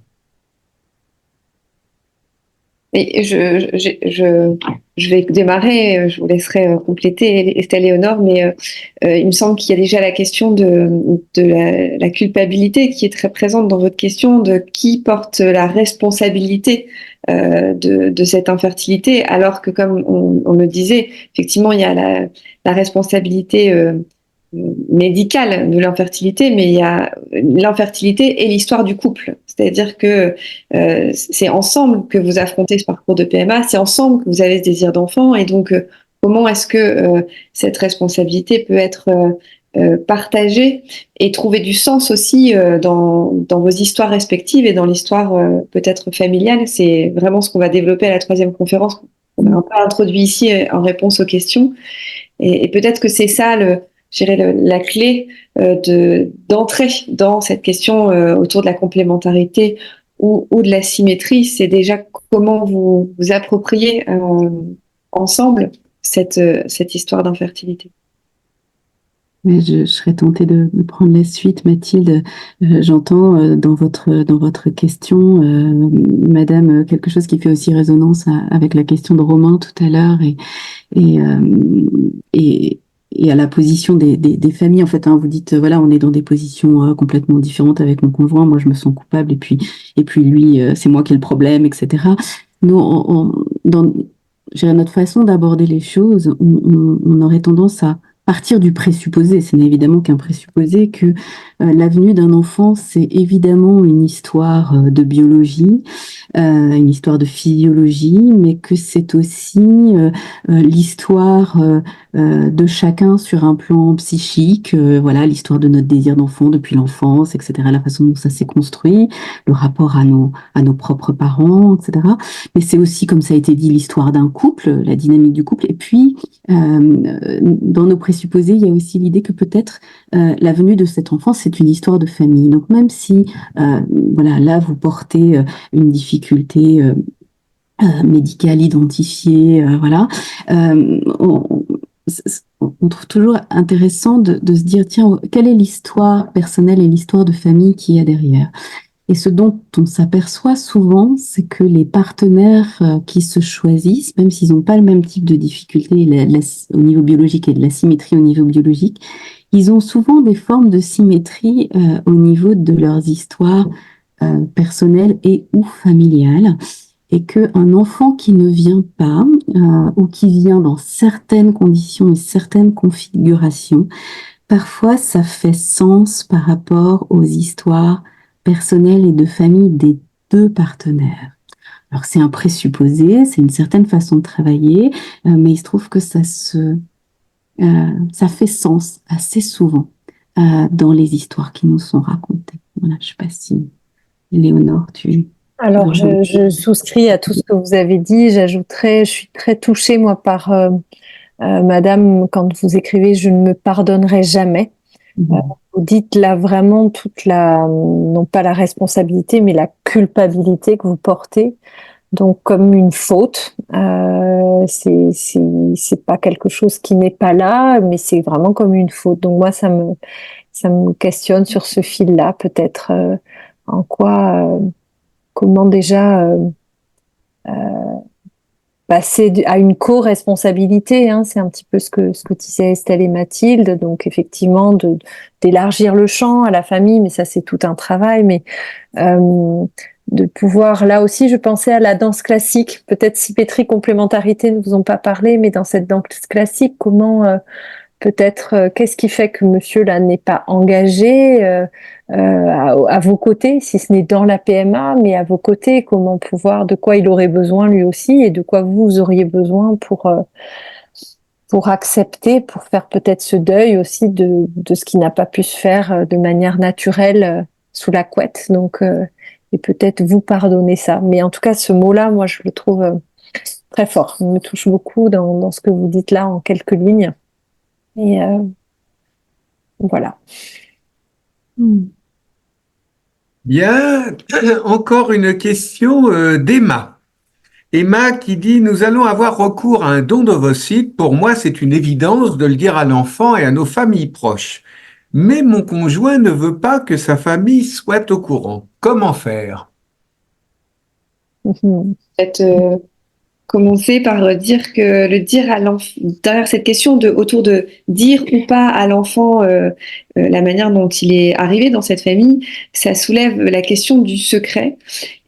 Et je vais démarrer, je vous laisserai compléter Estelle Léonore, mais il me semble qu'il y a déjà la question de la culpabilité qui est très présente dans votre question, de qui porte la responsabilité de cette infertilité, alors que comme on le disait, effectivement, il y a la responsabilité médicale de l'infertilité, mais il y a l'infertilité et l'histoire du couple. C'est-à-dire que c'est ensemble que vous affrontez ce parcours de PMA, c'est ensemble que vous avez ce désir d'enfant, et donc comment est-ce que cette responsabilité peut être partagée et trouver du sens aussi dans vos histoires respectives et dans l'histoire peut-être familiale. C'est vraiment ce qu'on va développer à la troisième conférence. On a un peu introduit ici en réponse aux questions, et peut-être que c'est ça je dirais la clé d'entrer dans cette question autour de la complémentarité ou de la symétrie, c'est déjà comment vous appropriez ensemble cette histoire d'infertilité. Mais je serais tentée de prendre la suite, Mathilde. J'entends dans votre question, Madame, quelque chose qui fait aussi résonance avec la question de Romain tout à l'heure et, et à la position des familles. En fait, hein, vous dites, voilà, on est dans des positions complètement différentes avec mon conjoint. Moi, je me sens coupable et puis lui, c'est moi qui ai le problème, etc. Nous, dans je dirais, notre façon d'aborder les choses, on aurait tendance à partir du présupposé, ce n'est évidemment qu'un présupposé, que la venue d'un enfant, c'est évidemment une histoire de biologie, une histoire de physiologie, mais que c'est aussi l'histoire de chacun sur un plan psychique, voilà, l'histoire de notre désir d'enfant depuis l'enfance, etc., la façon dont ça s'est construit, le rapport à nos propres parents, etc. Mais c'est aussi, comme ça a été dit, l'histoire d'un couple, la dynamique du couple, et puis dans nos présupposés, il y a aussi l'idée que peut-être la venue de cet enfant, c'est une histoire de famille. Donc même si, voilà, là, vous portez une difficulté médicale identifiée, voilà, on trouve toujours intéressant de se dire, tiens, quelle est l'histoire personnelle et l'histoire de famille qu'il y a derrière? Et ce dont on s'aperçoit souvent, c'est que les partenaires qui se choisissent, même s'ils n'ont pas le même type de difficulté au niveau biologique et de la symétrie au niveau biologique, ils ont souvent des formes de symétrie au niveau de leurs histoires personnelles et ou familiales. Et qu'un enfant qui ne vient pas ou qui vient dans certaines conditions et certaines configurations, parfois ça fait sens par rapport aux histoires personnelle et de famille des deux partenaires. Alors c'est un présupposé, c'est une certaine façon de travailler, mais il se trouve que ça fait sens assez souvent dans les histoires qui nous sont racontées. Voilà, je ne sais pas si Éléonore, tu... Alors, je souscris à tout ce que vous avez dit. J'ajouterais, je suis très touchée, moi, par Madame, quand vous écrivez « Je ne me pardonnerai jamais ». Vous dites là vraiment non pas la responsabilité, mais la culpabilité que vous portez, donc comme une faute. C'est pas quelque chose qui n'est pas là, mais c'est vraiment comme une faute. Donc moi, ça me questionne sur ce fil-là, peut-être en quoi, comment déjà passer à une co-responsabilité, hein, c'est un petit peu ce que disaient Estelle et Mathilde, donc effectivement d'élargir le champ à la famille, mais ça c'est tout un travail, mais de pouvoir, là aussi je pensais à la danse classique, peut-être symétrie, complémentarité ne vous ont pas parlé, mais dans cette danse classique, comment peut-être qu'est-ce qui fait que monsieur là n'est pas engagé à vos côtés, si ce n'est dans la PMA, mais à vos côtés, comment pouvoir, de quoi il aurait besoin lui aussi et de quoi vous auriez besoin pour accepter, pour faire peut-être ce deuil aussi de ce qui n'a pas pu se faire de manière naturelle sous la couette. Donc, et peut-être vous pardonner ça. Mais en tout cas, ce mot-là, moi, je le trouve très fort. Il me touche beaucoup dans ce que vous dites là en quelques lignes. Et voilà. Bien, encore une question d'Emma. Emma qui dit « Nous allons avoir recours à un don d'ovocytes. Pour moi, c'est une évidence de le dire à l'enfant et à nos familles proches. Mais mon conjoint ne veut pas que sa famille soit au courant. Comment faire ?» Peut-être commencer par dire que le dire à l'enfant, derrière cette question autour de dire ou pas à l'enfant la manière dont il est arrivé dans cette famille, ça soulève la question du secret.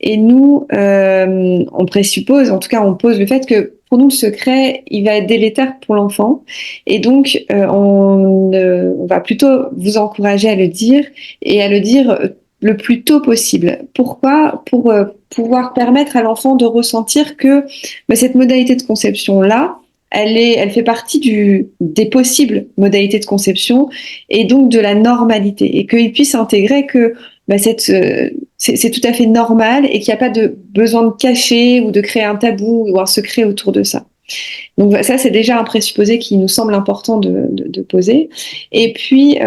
Et nous, on présuppose, en tout cas on pose le fait que pour nous le secret, il va être délétère pour l'enfant. Et donc on va plutôt vous encourager à le dire et à le dire le plus tôt possible. Pourquoi ? Pour pouvoir permettre à l'enfant de ressentir que cette modalité de conception-là, elle fait partie des possibles modalités de conception et donc de la normalité, et qu'il puisse intégrer que c'est tout à fait normal et qu'il n'y a pas de besoin de cacher ou de créer un tabou ou un secret autour de ça. Donc ça, c'est déjà un présupposé qui nous semble important de poser. Et puis,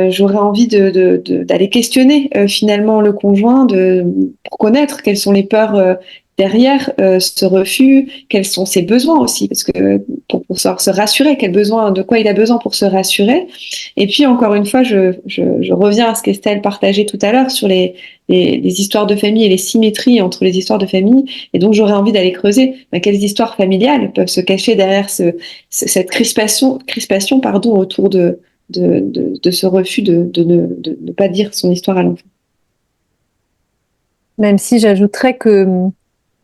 j'aurais envie d'aller questionner finalement le conjoint pour connaître quelles sont les peurs derrière ce refus, quels sont ses besoins aussi, parce que pour se rassurer, de quoi il a besoin pour se rassurer. Et puis encore une fois, je reviens à ce qu'Estelle partageait tout à l'heure sur les histoires de famille et les symétries entre les histoires de famille. Et donc j'aurais envie d'aller creuser quelles histoires familiales peuvent se cacher derrière cette crispation autour de ce refus de ne pas dire son histoire à l'enfant. Même si j'ajouterais que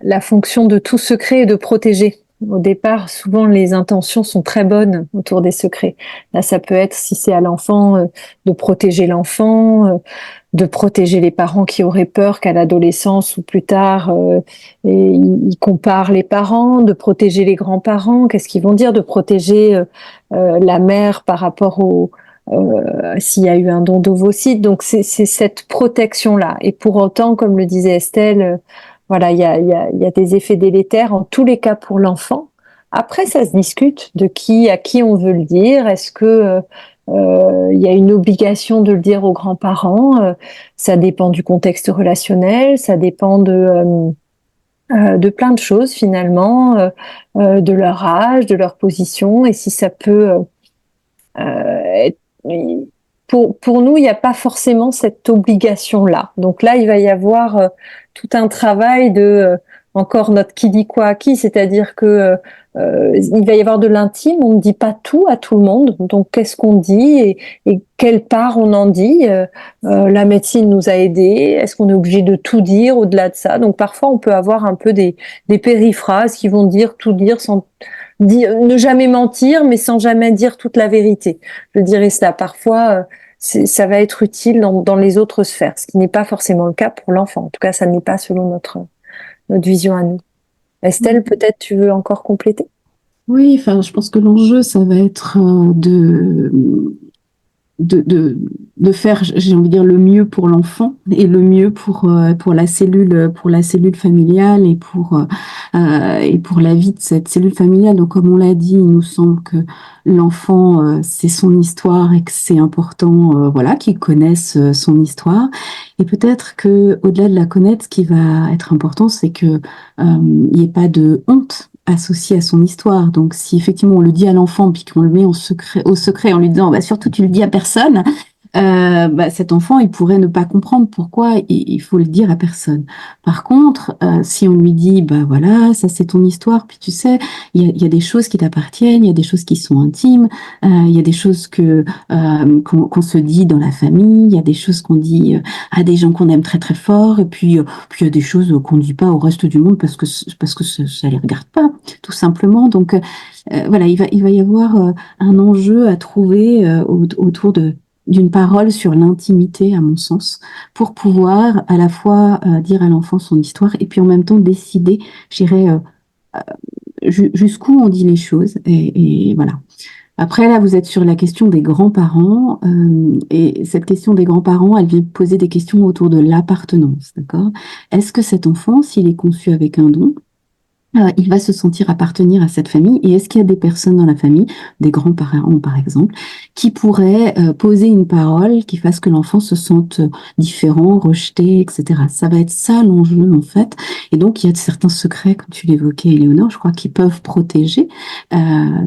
la fonction de tout secret est de protéger. Au départ, souvent, les intentions sont très bonnes autour des secrets. Là, ça peut être, si c'est à l'enfant, de protéger l'enfant, de protéger les parents qui auraient peur qu'à l'adolescence ou plus tard, ils comparent les parents, de protéger les grands-parents, qu'est-ce qu'ils vont dire, de protéger la mère par rapport s'il y a eu un don d'ovocytes. Donc, c'est cette protection-là. Et pour autant, comme le disait Estelle, voilà, il y a des effets délétères en tous les cas pour l'enfant. Après, ça se discute de à qui on veut le dire. Est-ce que il y a une obligation de le dire aux grands-parents? Ça dépend du contexte relationnel, ça dépend de plein de choses finalement, de leur âge, de leur position, et si ça peut être pour nous, il n'y a pas forcément cette obligation-là. Donc là, il va y avoir tout un travail de encore notre qui dit quoi à qui, c'est-à-dire que il va y avoir de l'intime, on ne dit pas tout à tout le monde. Donc qu'est-ce qu'on dit et quelle part on en dit? La médecine nous a aidés. Est-ce qu'on est obligé de tout dire au-delà de ça? Donc parfois, on peut avoir un peu des périphrases qui vont tout dire sans ne jamais mentir, mais sans jamais dire toute la vérité. Je dirais cela. Parfois, ça va être utile dans les autres sphères, ce qui n'est pas forcément le cas pour l'enfant. En tout cas, ça n'est pas selon notre vision à nous. Estelle, peut-être tu veux encore compléter? Oui, enfin, je pense que l'enjeu, ça va être de faire, j'ai envie de dire, le mieux pour l'enfant et le mieux pour la cellule familiale et pour la vie de cette cellule familiale. Donc, comme on l'a dit, il nous semble que l'enfant, c'est son histoire et que c'est important, voilà, qu'il connaisse son histoire. Et peut-être que au-delà de la connaître, ce qui va être important, c'est que il n'y ait pas de honte associé à son histoire. Donc, si effectivement on le dit à l'enfant puis qu'on le met au secret en lui disant, bah, surtout tu le dis à personne, cet enfant, il pourrait ne pas comprendre pourquoi il faut le dire à personne. Par contre, si on lui dit, bah voilà, ça c'est ton histoire, puis tu sais, il y a des choses qui t'appartiennent, il y a des choses qui sont intimes, il y a des choses qu'on se dit dans la famille, il y a des choses qu'on dit à des gens qu'on aime très très fort, et puis il y a des choses qu'on ne dit pas au reste du monde parce que ça les regarde pas, tout simplement. Donc voilà, il va y avoir un enjeu à trouver autour d'une parole sur l'intimité, à mon sens, pour pouvoir à la fois dire à l'enfant son histoire et puis en même temps décider, je dirais, jusqu'où on dit les choses. Et voilà. Après, là, vous êtes sur la question des grands-parents, et cette question des grands-parents, elle vient poser des questions autour de l'appartenance, d'accord? Est-ce que cet enfant, s'il est conçu avec un don, il va se sentir appartenir à cette famille, et est-ce qu'il y a des personnes dans la famille, des grands-parents par exemple, qui pourraient poser une parole qui fasse que l'enfant se sente différent, rejeté, etc. Ça va être ça l'enjeu en fait, et donc il y a certains secrets, comme tu l'évoquais Éléonore, je crois, qui peuvent protéger.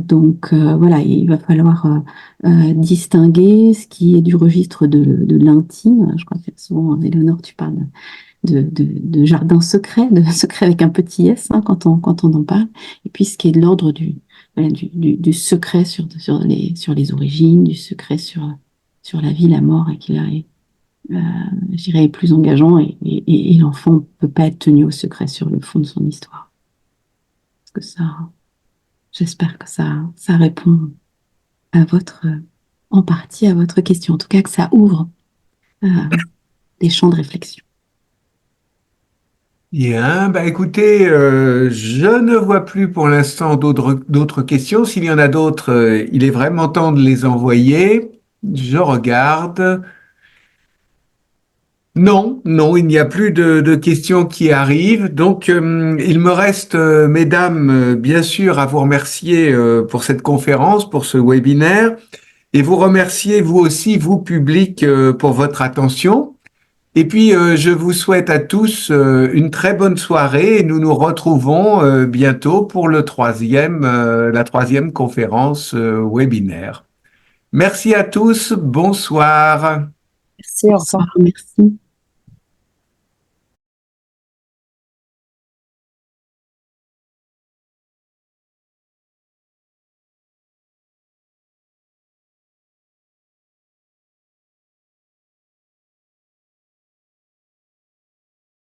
Donc voilà, il va falloir distinguer ce qui est du registre de l'intime. Je crois que souvent, Éléonore, tu parles de jardin secret, de secret avec un petit S, hein, quand on en parle, et puis ce qui est de l'ordre du secret sur les origines, du secret sur la vie, la mort, et qui là est, je dirais, plus engageant, et l'enfant ne peut pas être tenu au secret sur le fond de son histoire. Parce que j'espère que ça répond en partie à votre question, en tout cas que ça ouvre des champs de réflexion. Bien, bah écoutez, je ne vois plus pour l'instant d'autres questions. S'il y en a d'autres, il est vraiment temps de les envoyer. Je regarde. Non, non, il n'y a plus de questions qui arrivent. Donc, il me reste, mesdames, bien sûr, à vous remercier pour cette conférence, pour ce webinaire, et vous remercier, vous aussi, vous, public, pour votre attention. Et puis, je vous souhaite à tous une très bonne soirée et nous nous retrouvons bientôt pour la troisième conférence webinaire. Merci à tous, bonsoir. Merci, au revoir. Bonsoir, merci.